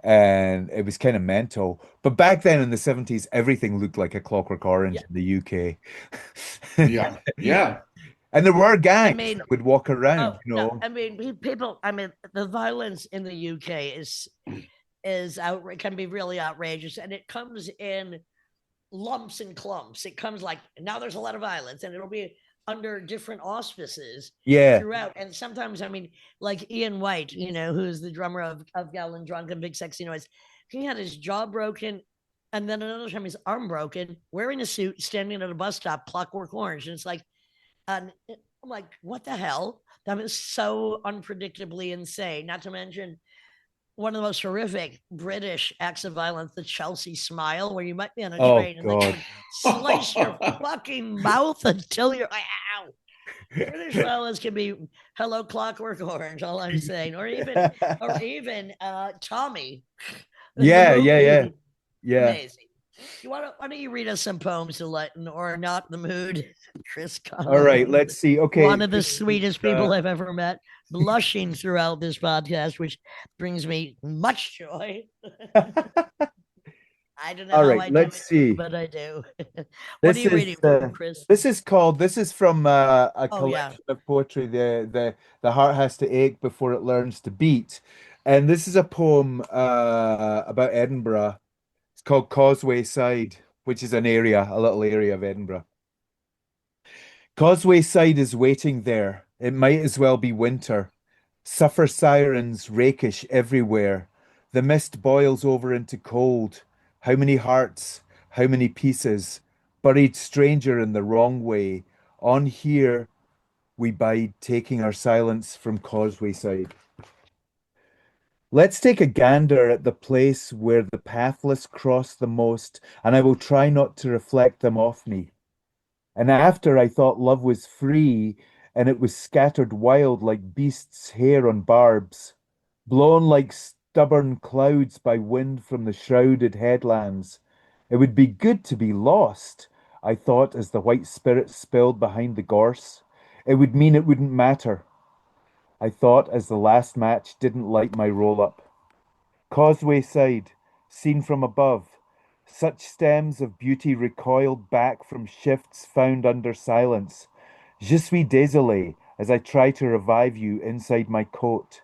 and it was kind of mental. But back then in the 70s, everything looked like a Clockwork Orange yeah. in the UK. yeah, yeah. And there were I gangs mean, that would walk around, oh no, I mean, people. I mean, the violence in the UK is out can be really outrageous, and it comes in lumps and clumps. It comes like now there's a lot of violence, and it'll be under different auspices Yeah, throughout. And sometimes, I mean, like Ian White, who's the drummer of Gallon Drunk and Big Sexy Noise, he had his jaw broken. And then another time his arm broken, wearing a suit, standing at a bus stop, Clockwork Orange. And it's like, and I'm like, what the hell? That was so unpredictably insane. Not to mention one of the most horrific British acts of violence, the Chelsea smile, where you might be on a Oh, train and then you God. would slice your fucking mouth until you're like, ow. British violence can be Hello Clockwork Orange, all I'm saying, or even Tommy, Yeah, the yeah, yeah. movie. Yeah. Amazing. Why don't you read us some poems to lighten or knock the mood, Chris All Connelly? right, let's see. Okay. One of the sweetest people I've ever met, blushing throughout this podcast, which brings me much joy. I don't know All how right, I do let's it, see. but I do. What are This you is reading from, Chris? this is called this is from a Oh yeah. collection of poetry. The heart has to ache before it learns to beat, and this is a poem about Edinburgh. It's called Causeway Side, which is a little area of Edinburgh. Causeway Side is waiting there. It might as well be winter. Suffer sirens rakish everywhere. The mist boils over into cold. How many hearts? How many pieces? Buried stranger in the wrong way. On here we bide, taking our silence from Causeway Side. Let's take a gander at the place where the pathless cross the most, and I will try not to reflect them off me. And after I thought love was free, and it was scattered wild like beasts' hair on barbs, blown like stubborn clouds by wind from the shrouded headlands. It would be good to be lost, I thought as the white spirit spilled behind the gorse. It would mean it wouldn't matter, I thought as the last match didn't light my roll up. Causeway side, seen from above, such stems of beauty recoiled back from shifts found under silence. Je suis désolé as I try to revive you inside my coat.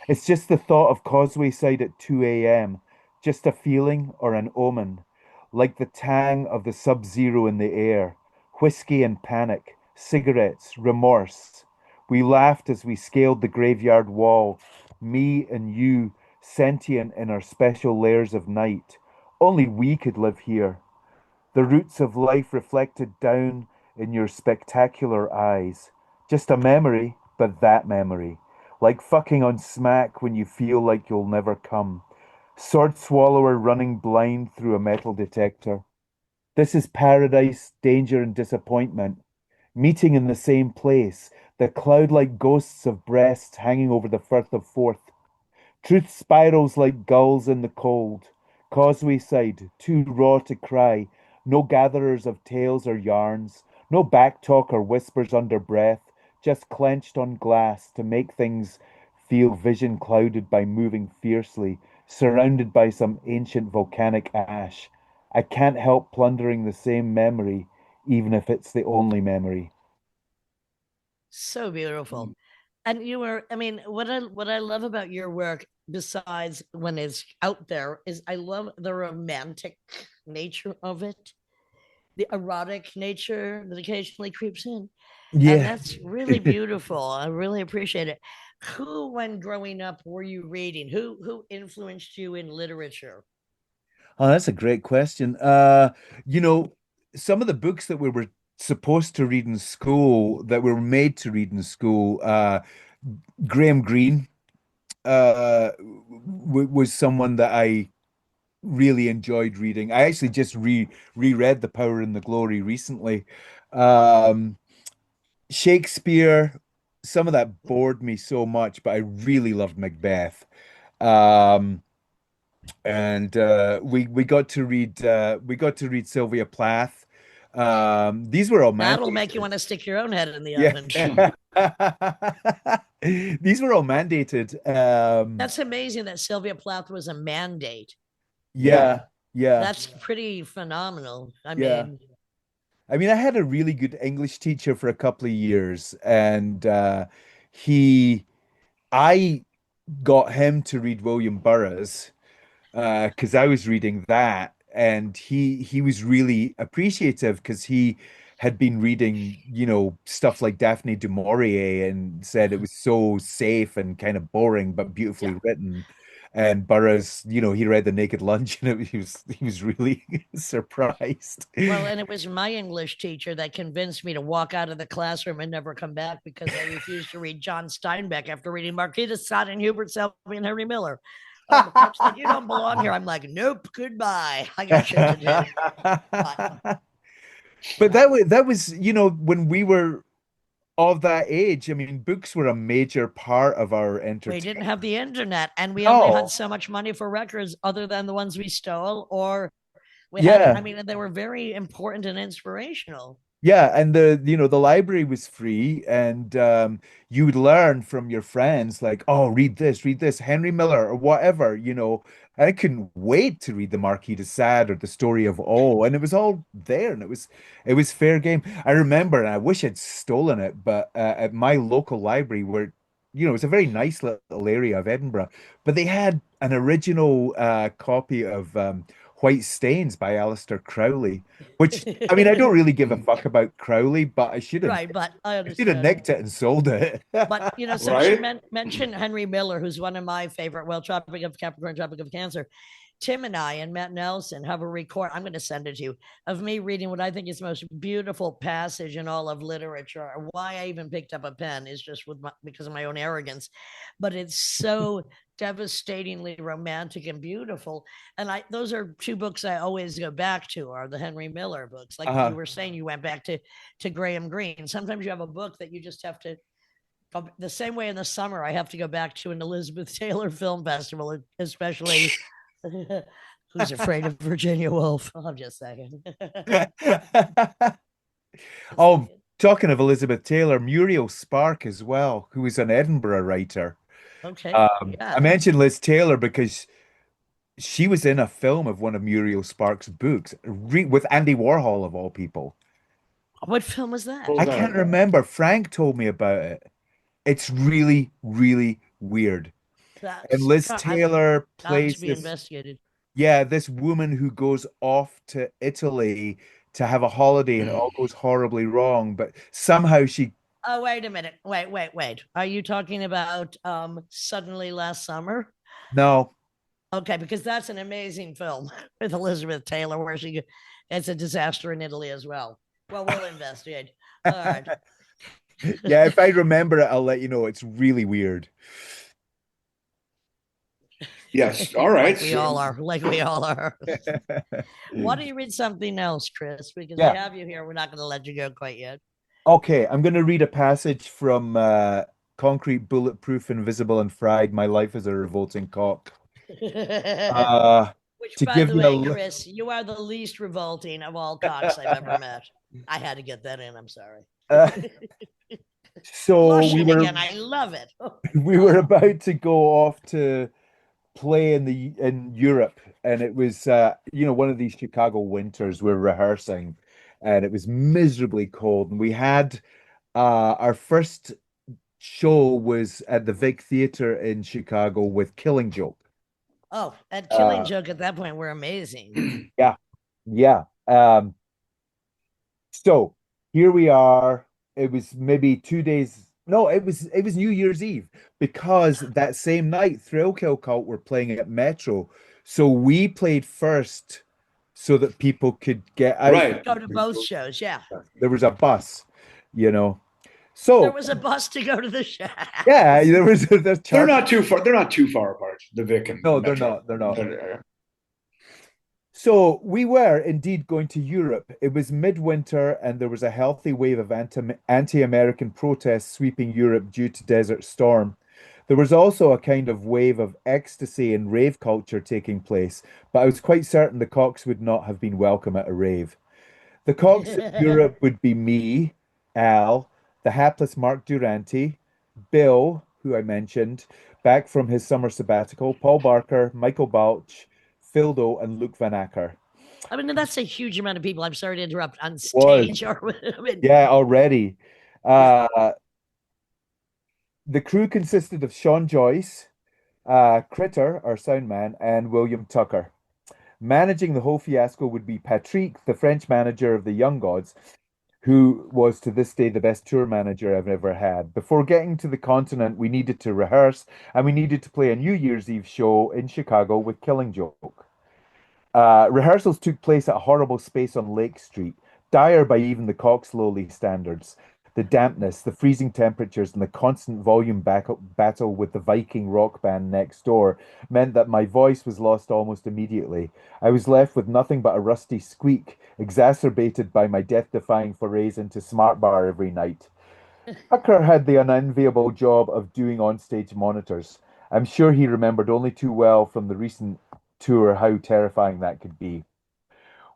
It's just the thought of Causeway side at 2 a.m., just a feeling or an omen, like the tang of the sub-zero in the air, whiskey and panic, cigarettes, remorse. We laughed as we scaled the graveyard wall, me and you, sentient in our special layers of night. Only we could live here. The roots of life reflected down in your spectacular eyes. Just a memory, but that memory. Like fucking on smack when you feel like you'll never come. Sword swallower running blind through a metal detector. This is paradise, danger, and disappointment. Meeting in the same place, the cloud-like ghosts of breasts hanging over the Firth of Forth. Truth spirals like gulls in the cold. Causeway side, too raw to cry. No gatherers of tales or yarns. No backtalk or whispers under breath. Just clenched on glass to make things feel vision clouded by moving fiercely, surrounded by some ancient volcanic ash. I can't help plundering the same memory, even if it's the only memory. So beautiful. And you were, I mean, what I love about your work, besides when it's out there, is I love the romantic nature of it, the erotic nature that occasionally creeps in. And Yeah. that's really beautiful. I really appreciate it. Who, when growing up, were you reading? Who influenced you in literature? Oh, that's a great question. You know, some of the books that we were supposed to read in school, that we were made to read in school, Graham Greene, w was someone that I really enjoyed reading. I actually just reread The Power and the Glory recently. Um, Shakespeare, some of that bored me so much, but I really loved Macbeth. Um, and we got to read Sylvia Plath. These were all That'll make you mandated. want to stick your own head in the Yeah. oven. These were all mandated. That's amazing that Sylvia Plath was a mandate. Yeah, yeah, That's pretty phenomenal. I yeah. mean, I mean, I had a really good English teacher for a couple of years, and he, I got him to read William Burroughs because I was reading that, and he was really appreciative because he had been reading, you know, stuff like Daphne du Maurier and said it was so safe and kind of boring but yeah. beautifully written. And Burroughs, you know, he read The Naked Lunch and he was really surprised. Well, and it was my English teacher that convinced me to walk out of the classroom and never come back because I refused to read John Steinbeck after reading Marquis de Sade and Hubert Selby and Henry Miller. It's like, you don't belong here. I'm like, nope, goodbye. I got shit to do. But that was, when we were of that age, I mean, books were a major part of our We didn't entertainment. have the internet, and we only had No. so much money for records other than the ones we stole, or we had, I Yeah. mean, they were very important and inspirational. Yeah, and the library was free, and you would learn from your friends, like, oh, read this, Henry Miller or whatever, And I couldn't wait to read the Marquis de Sade or the story of O, and it was all there, and it was fair game. I remember, and I wish I'd stolen it, but at my local library, where it's a very nice little area of Edinburgh, but they had an original copy of White Stains by Aleister Crowley, which, I mean, I don't really give a fuck about Crowley, but Right, but I I should have understand. nicked it and sold it. But since you mentioned Henry Miller, who's one of my favorite, well, Tropic of Capricorn, Tropic of Cancer, Tim and I and Matt Nelson have a record. I'm going to send it to you of me reading what I think is the most beautiful passage in all of literature. Why I even picked up a pen is just because of my own arrogance, but it's so devastatingly romantic and beautiful. And those are two books I always go back to, are the Henry Miller books. Like Uh-huh. you were saying, you went back to Graham Greene. Sometimes you have a book that you just have to go the same way. In the summer, I have to go back to an Elizabeth Taylor Film Festival, especially Who's Afraid of Virginia Woolf. I'm just saying. Oh, talking of Elizabeth Taylor, Muriel Spark as well, who is an Edinburgh writer. Okay. I Yeah. mentioned Liz Taylor because she was in a film of one of Muriel Spark's books, with Andy Warhol of all people. What film was that? What I was can't that? remember. Frank told me about it. It's really, really weird. And That's Liz I've Taylor got to plays be this, investigated. yeah, this woman who goes off to Italy to have a holiday and it all goes horribly wrong, but somehow she, Oh, wait a minute. Wait. Are you talking about Suddenly Last Summer? no. Okay, because that's an amazing film with Elizabeth Taylor where it's a disaster in Italy as well. Well, we'll investigate. All right. Yeah, if I remember it, I'll let you know. It's really weird. Yes. All right. Like we all are. Like we all are. Why don't you read something else, Chris? Because we Yeah. have you here. We're not going to let you go quite yet. Okay, I'm going to read a passage from Concrete, Bulletproof, Invisible, and Fried. My Life as a Revolting Cock. Which, To by give the you a way, Chris, you are the least revolting of all cocks I've ever met. I had to get that in. I'm sorry. So we Blushing were again. I love it. we were about to go off to play in Europe, and it was one of these Chicago winters. We're rehearsing, and it was miserably cold, and we had our first show was at the Vic Theater in Chicago with Killing Joke. Oh, and Killing Joke at that point were amazing. Yeah, yeah. So here we are. It was maybe 2 days. No, it was New Year's Eve, because that same night Thrill Kill Cult were playing at Metro. So we played first so that people could get out. Right. Go to both shows. Yeah. There was a bus, you know. There So was a bus to go to the show. yeah, there's They're charter. not too far. They're not too far apart. The Vic and No, the Metro. they're not. So we were indeed going to Europe. It was midwinter, and there was a healthy wave of anti-American protests sweeping Europe due to Desert Storm. There was also a kind of wave of ecstasy and rave culture taking place, but I was quite certain the Cocks would not have been welcome at a rave. The Cocks of Europe would be me, Al, the hapless Mark Durante, Bill, who I mentioned, back from his summer sabbatical, Paul Barker, Michael Balch, Fildo, and Luke Van Acker. I mean, that's a huge amount of people. I'm sorry to interrupt on Was. stage. I mean, Yeah, already. The crew consisted of Sean Joyce, Critter, our sound man, and William Tucker. Managing the whole fiasco would be Patrick, the French manager of the Young Gods, who was to this day the best tour manager I've ever had. Before getting to the continent, we needed to rehearse, and we needed to play a New Year's Eve show in Chicago with Killing Joke. Rehearsals took place at a horrible space on Lake Street, dire by even the Cox lowly standards. The dampness, the freezing temperatures, and the constant volume battle with the Viking rock band next door meant that my voice was lost almost immediately. I was left with nothing but a rusty squeak, exacerbated by my death-defying forays into Smart Bar every night. Tucker had the unenviable job of doing onstage monitors. I'm sure he remembered only too well from the recent tour how terrifying that could be.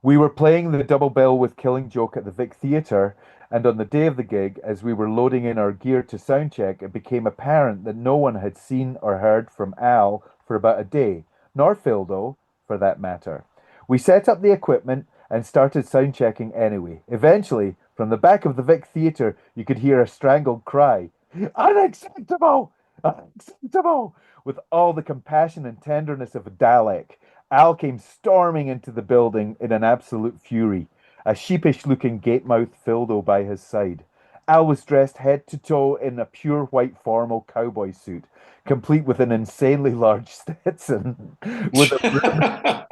We were playing the double bill with Killing Joke at the Vic Theatre, and on the day of the gig, as we were loading in our gear to soundcheck, it became apparent that no one had seen or heard from Al for about a day, nor Phil, though, for that matter. We set up the equipment and started soundchecking anyway. Eventually, from the back of the Vic Theatre, you could hear a strangled cry. Unacceptable! Unacceptable! With all the compassion and tenderness of a Dalek. Al came storming into the building in an absolute fury, a sheepish-looking gape-mouthed Fildo by his side. Al was dressed head to toe in a pure white formal cowboy suit, complete with an insanely large Stetson, with a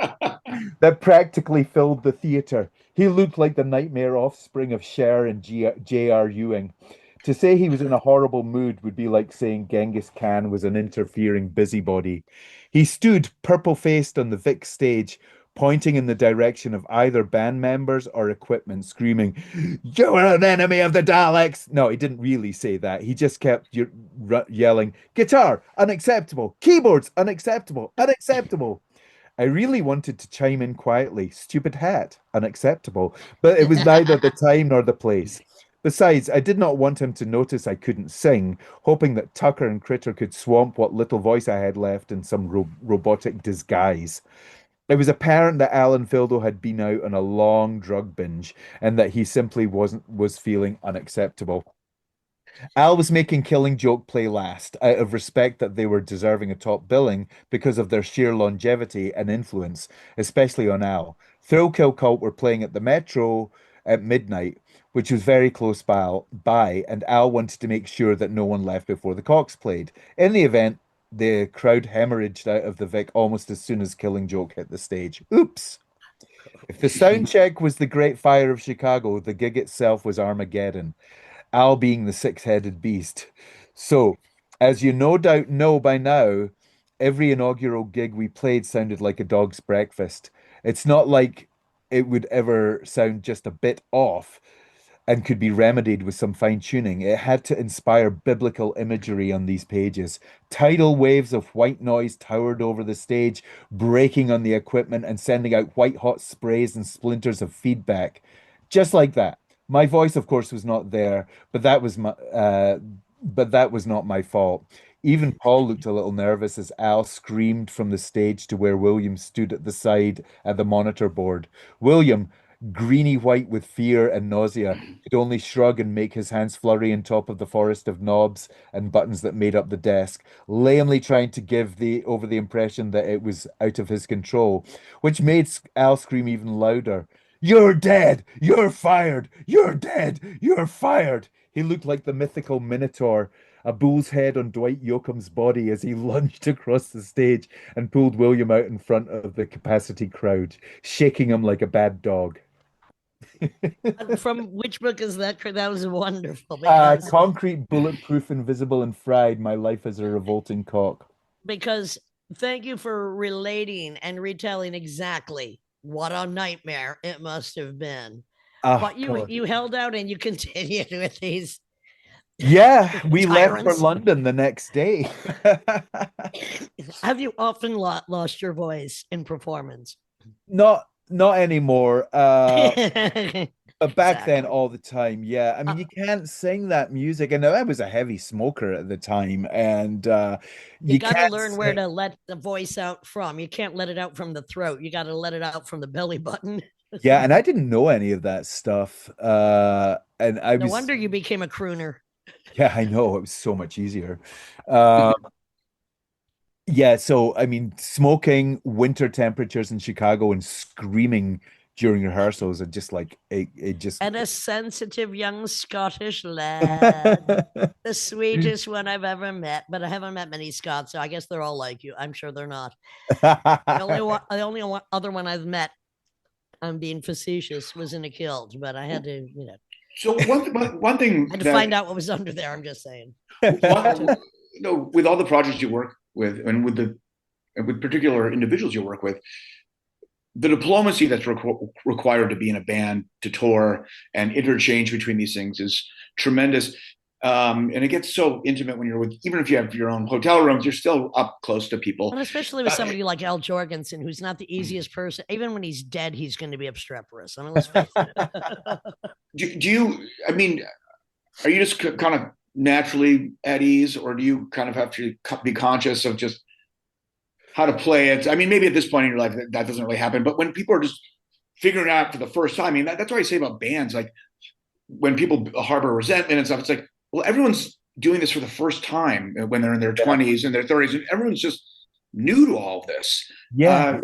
that practically filled the theater. He looked like the nightmare offspring of Cher and J.R. Ewing. To say he was in a horrible mood would be like saying Genghis Khan was an interfering busybody. He stood purple-faced on the Vic stage, pointing in the direction of either band members or equipment, screaming, "You are an enemy of the Daleks!" No, he didn't really say that. He just kept yelling, "Guitar, unacceptable! Keyboards, unacceptable! Unacceptable!" I really wanted to chime in quietly, "Stupid hat, unacceptable," but it was neither the time nor the place. Besides, I did not want him to notice I couldn't sing, hoping that Tucker and Critter could swamp what little voice I had left in some robotic disguise. It was apparent that Alan Fildo had been out on a long drug binge and that he simply was feeling unacceptable. Al was making Killing Joke play last, out of respect that they were deserving a top billing because of their sheer longevity and influence, especially on Al. Thrill Kill Cult were playing at the Metro at midnight, which was very close by, and Al wanted to make sure that no one left before the Cocks played. In the event, the crowd hemorrhaged out of the Vic almost as soon as Killing Joke hit the stage. Oops. If the sound check was the Great Fire of Chicago, the gig itself was Armageddon. Al being the six-headed beast. So, as you no doubt know by now, every inaugural gig we played sounded like a dog's breakfast. It's not like it would ever sound just a bit off and could be remedied with some fine tuning. It had to inspire biblical imagery on these pages. Tidal waves of white noise towered over the stage, breaking on the equipment and sending out white hot sprays and splinters of feedback. Just like that. My voice, of course, was not there, but that was not my fault. Even Paul looked a little nervous as Al screamed from the stage to where William stood at the side at the monitor board. William, greeny white with fear and nausea, could only shrug and make his hands flurry on top of the forest of knobs and buttons that made up the desk, lamely trying to give the impression that it was out of his control, which made Al scream even louder. "You're dead! You're fired! You're dead! You're fired!" He looked like the mythical Minotaur, a bull's head on Dwight Yoakam's body as he lunged across the stage and pulled William out in front of the capacity crowd, shaking him like a bad dog. From which book is that? That was wonderful because Concrete, Bulletproof, Invisible, and Fried, My Life as a Revolting Cock. because thank you for relating and retelling exactly what a nightmare it must have been. Oh, But you God. you held out and you continued with these Yeah, we left for tyrants. London the next day. Have you often lost your voice in performance? Not anymore. But back then, Exactly. all the time, yeah. I Uh, mean, you can't sing that music. And I was a heavy smoker at the time, and you you got to can't learn where sing. to let the voice out from. You can't let it out from the throat. You got to let it out from the belly button. Yeah, and I didn't know any of that stuff. And I No was, wonder you became a crooner. yeah, I know it was so much easier. Uh, yeah, so I mean, smoking, winter temperatures in Chicago, and screaming during rehearsals, are just like it just. And a sensitive young Scottish lad. The sweetest one I've ever met, but I haven't met many Scots, so I guess they're all like you. I'm sure they're not. The only other one I've met, I'm being facetious, was in a kilt, but I had to. So one thing I had to that find out what was under there. I'm just saying. with all the projects you work with, and with particular individuals you work with, the diplomacy that's required to be in a band, to tour, and interchange between these things is tremendous. And it gets so intimate when you're with, even if you have your own hotel rooms, you're still up close to people. And especially with somebody like Al Jorgensen, who's not the easiest person. Even when he's dead, he's going to be obstreperous. I mean, let's face it. Do you, I mean, are you just kind of naturally at ease, or do you kind of have to be conscious of just how to play it? I mean, maybe at this point in your life that doesn't really happen, but when people are just figuring it out for the first time, I mean, that's what I say about bands. Like when people harbor resentment and stuff, it's like, well, everyone's doing this for the first time when they're in their 20s and their 30s, and everyone's just new to all of this. Yeah.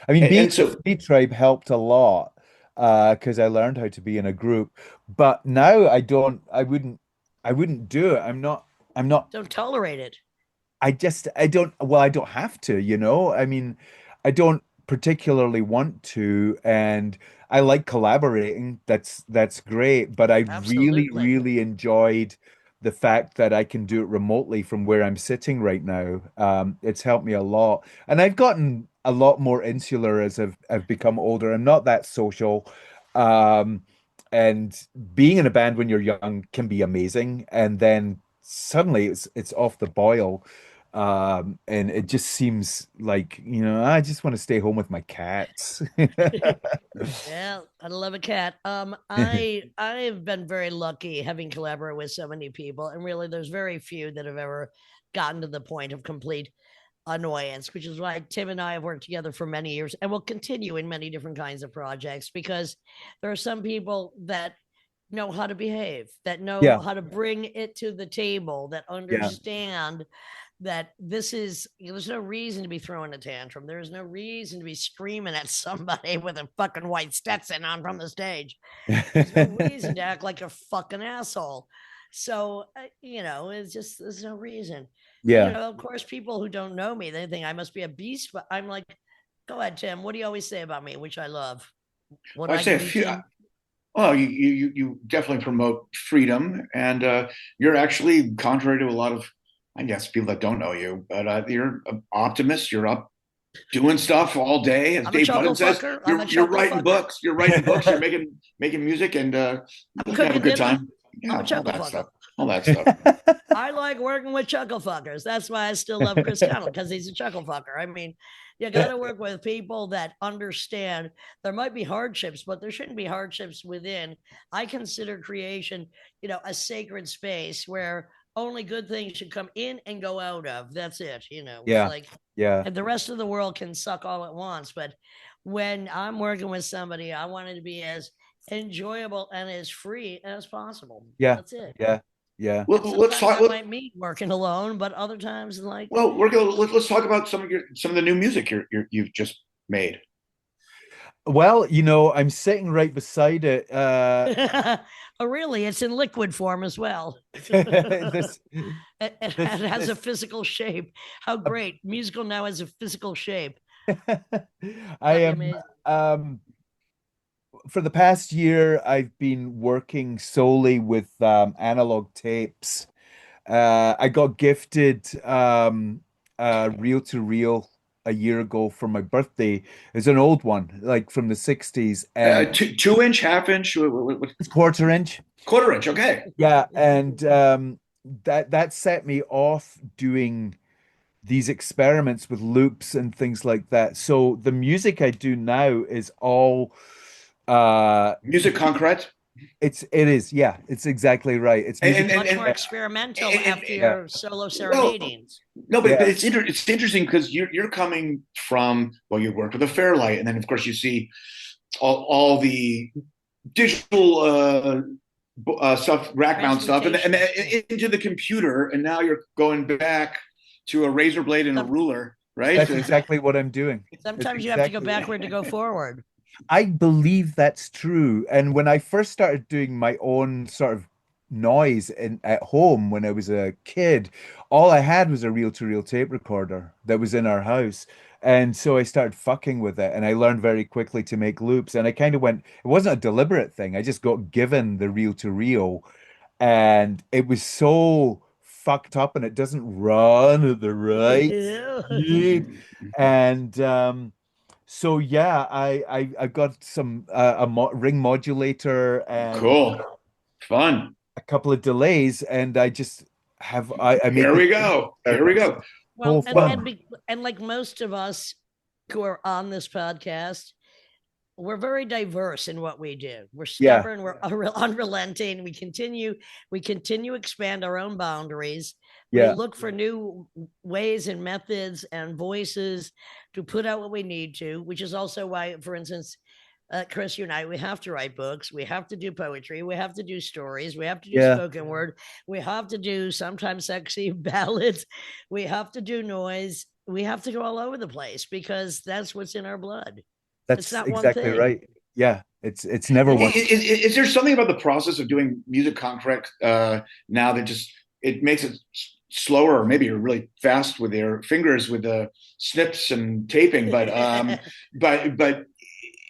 I mean, being And so, a Fini Tribe helped a lot because I learned how to be in a group. But now I wouldn't do it. I'm not Don't tolerate it. I don't, well, I don't have to, you know? I mean, I don't particularly want to, and I like collaborating. That's great, but I really, Absolutely. really enjoyed the fact that I can do it remotely from where I'm sitting right now. It's helped me a lot. And I've gotten a lot more insular as I've become older. I'm not that social. Um, and being in a band when you're young can be amazing. And then suddenly it's off the boil. And it just seems like, you know, I just want to stay home with my cats. Yeah, I love a cat. I've been very lucky having collaborated with so many people, and really, there's very few that have ever gotten to the point of complete annoyance, which is why Tim and I have worked together for many years and will continue in many different kinds of projects, because there are some people that know how to behave, that know Yeah, how to bring it to the table, that yeah. understand that this is, there's no reason to be throwing a tantrum. There's no reason to be screaming at somebody with a fucking white Stetson on from the stage. There's no reason to act like a fucking asshole. So, it's just, there's no reason. And, Yeah. of course, people who don't know me, they think I must be a beast, but I'm like, go ahead, Tim. What do you always say about me, which I love? What I I say can a be, few. Tim? Well, you definitely promote freedom, and you're actually, contrary to a lot of, I guess, people that don't know you, but you're an optimist. You're up doing stuff all day, as I'm a Dave chuckle Budden says. fucker. I'm a You're chuckle writing fucker. books. You're writing books. You're making music, and you I'm like to have a cooking good dinner. time. I'm a Yeah, all chuckle that fucker. stuff. All that stuff. I like working with chuckle fuckers. That's why I still love Chris Connelly, because he's a chuckle fucker. I mean, you got to work with people that understand there might be hardships, but there shouldn't be hardships within. I consider creation, a sacred space where only good things should come in and go out of. That's it. It's Yeah. like, Yeah. and the rest of the world can suck all at once. But when I'm working with somebody, I want it to be as enjoyable and as free as possible. Yeah. That's it. Yeah. Yeah. Well, let's Sometimes talk. that might mean working alone, but other times, like, Well, let's talk about some of the new music you've just made. Well, I'm sitting right beside it. oh, really? It's in liquid form as well. This It this has a this physical shape. How great. Musical now has a physical shape. I Bloody am amazing. for the past year I've been working solely with analog tapes. I got gifted reel to reel a year ago for my birthday. It's an old one, like from the 60s, and 2 inch, half inch, it's quarter inch. quarter inch. Okay. Yeah, and that set me off doing these experiments with loops and things like that. So the music I do now is all uh Music concrete. it is, yeah, it's exactly right. It's And music. and and, Much and, more experimental after and Yeah, your solo well, serenadings. no, but yeah, it's interesting because you're coming from, well, you worked with a Fairlight, and then of course you see all the digital stuff, rack mount stuff, and then Transmutation. Yeah. into the computer, and now you're going back to a razor blade and a Some, ruler, right? that's exactly what I'm doing. That's sometimes you have to go exactly backward to go forward. I believe that's true. And when I first started doing my own sort of noise at home when I was a kid, all I had was a reel-to-reel tape recorder that was in our house. And so I started fucking with it and I learned very quickly to make loops. And I kind of went, it wasn't a deliberate thing. I just got given the reel to reel and it was so fucked up and it doesn't run at the right speed. And so yeah, I got some a mo ring modulator and Cool. Fun. a couple of delays, and I just have I made Here the we go. Here we go. Well, whole fun. and like most of us who are on this podcast, we're very diverse in what we do. We're Yeah. stubborn, we're unrelenting. We continue expand our own boundaries. We Yeah. look for new ways and methods and voices to put out what we need to, which is also why, for instance, Chris, you and I, we have to write books. We have to do poetry. We have to do stories. We have to do Yeah. spoken word. We have to do sometimes sexy ballads. We have to do noise. We have to go all over the place because that's what's in our blood. That's It's not one exactly thing. right. Yeah, it's never one. Is there something about the process of doing music contract now that just it makes it slower, or maybe you're really fast with your fingers with the snips and taping, but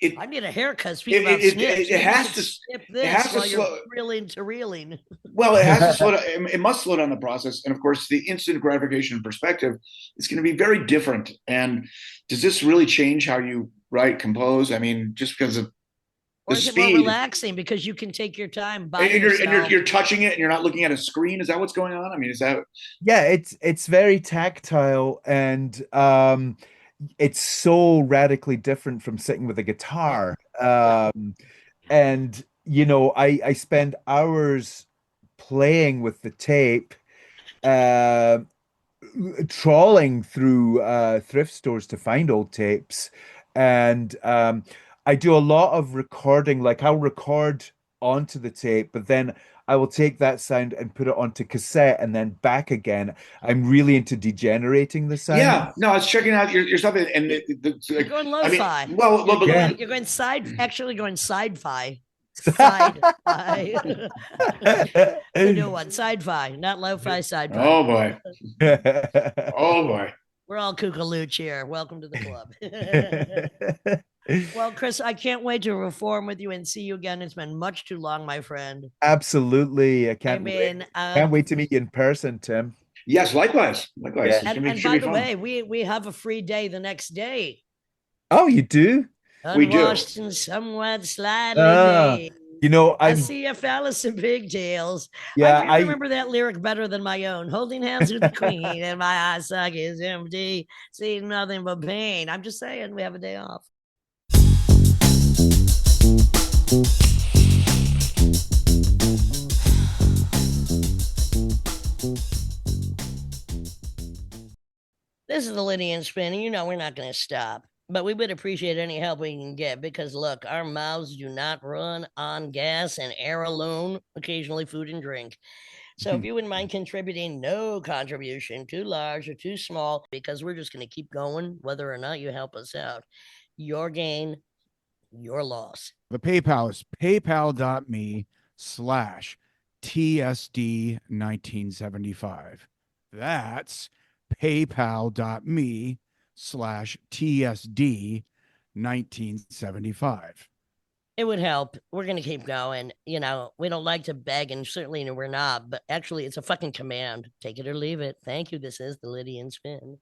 it I need a haircut. Speaking about snips, it has to snip it this has to while you're slow. reeling to reeling. Well, it has to slow down. It must slow down the process, and of course, the instant gratification perspective is going to be very different. And does this really change how you write, compose? I mean, just because of Or the is it more speed, relaxing because you can take your time by and yourself? you're touching it, and you're not looking at a screen. Is that what's going on? I mean, is that Yeah, it's very tactile and it's so radically different from sitting with a guitar. And you know, I spend hours playing with the tape, uh, trawling through thrift stores to find old tapes. And I do a lot of recording, like I'll record onto the tape, but then I will take that sound and put it onto cassette and then back again. I'm really into degenerating the sound. Yeah, no, I was checking out your stuff, and You're going I mean, lo-fi. well, You're, but Yeah. you're going actually going side-fi. Side-fi. The new one, side-fi, not lo-fi, side-fi. oh boy, oh boy. We're all kookalooch here. Welcome to the club. Well, Chris, I can't wait to reform with you and see you again. It's been much too long, my friend. Absolutely. I I can't mean, wait to meet you in person, Tim. Yes, likewise, likewise. Yeah. It and should by be the fun. way, we have a free day the next day. Oh, you do? We do. Unwashed and somewhat slightly Ah, gay. you know, I I'm see a phallus in pigtails. yeah, I remember that lyric better than my own. Holding hands with the queen, and my eye socket is empty. See nothing but pain. I'm just saying, we have a day off. This is the Lydian spin, and you know we're not going to stop. But we would appreciate any help we can get because, look, our mouths do not run on gas and air alone, occasionally food and drink. So if you wouldn't mind contributing, no contribution, too large or too small, because we're just going to keep going, whether or not you help us out. Your gain, your loss. The PayPal is paypal.me/TSD1975. That's paypal.me/TSD1975. It would help. We're going to keep going. You know, we don't like to beg, and certainly we're not, but actually, it's a fucking command. Take it or leave it. Thank you. This is the Lydian Spin.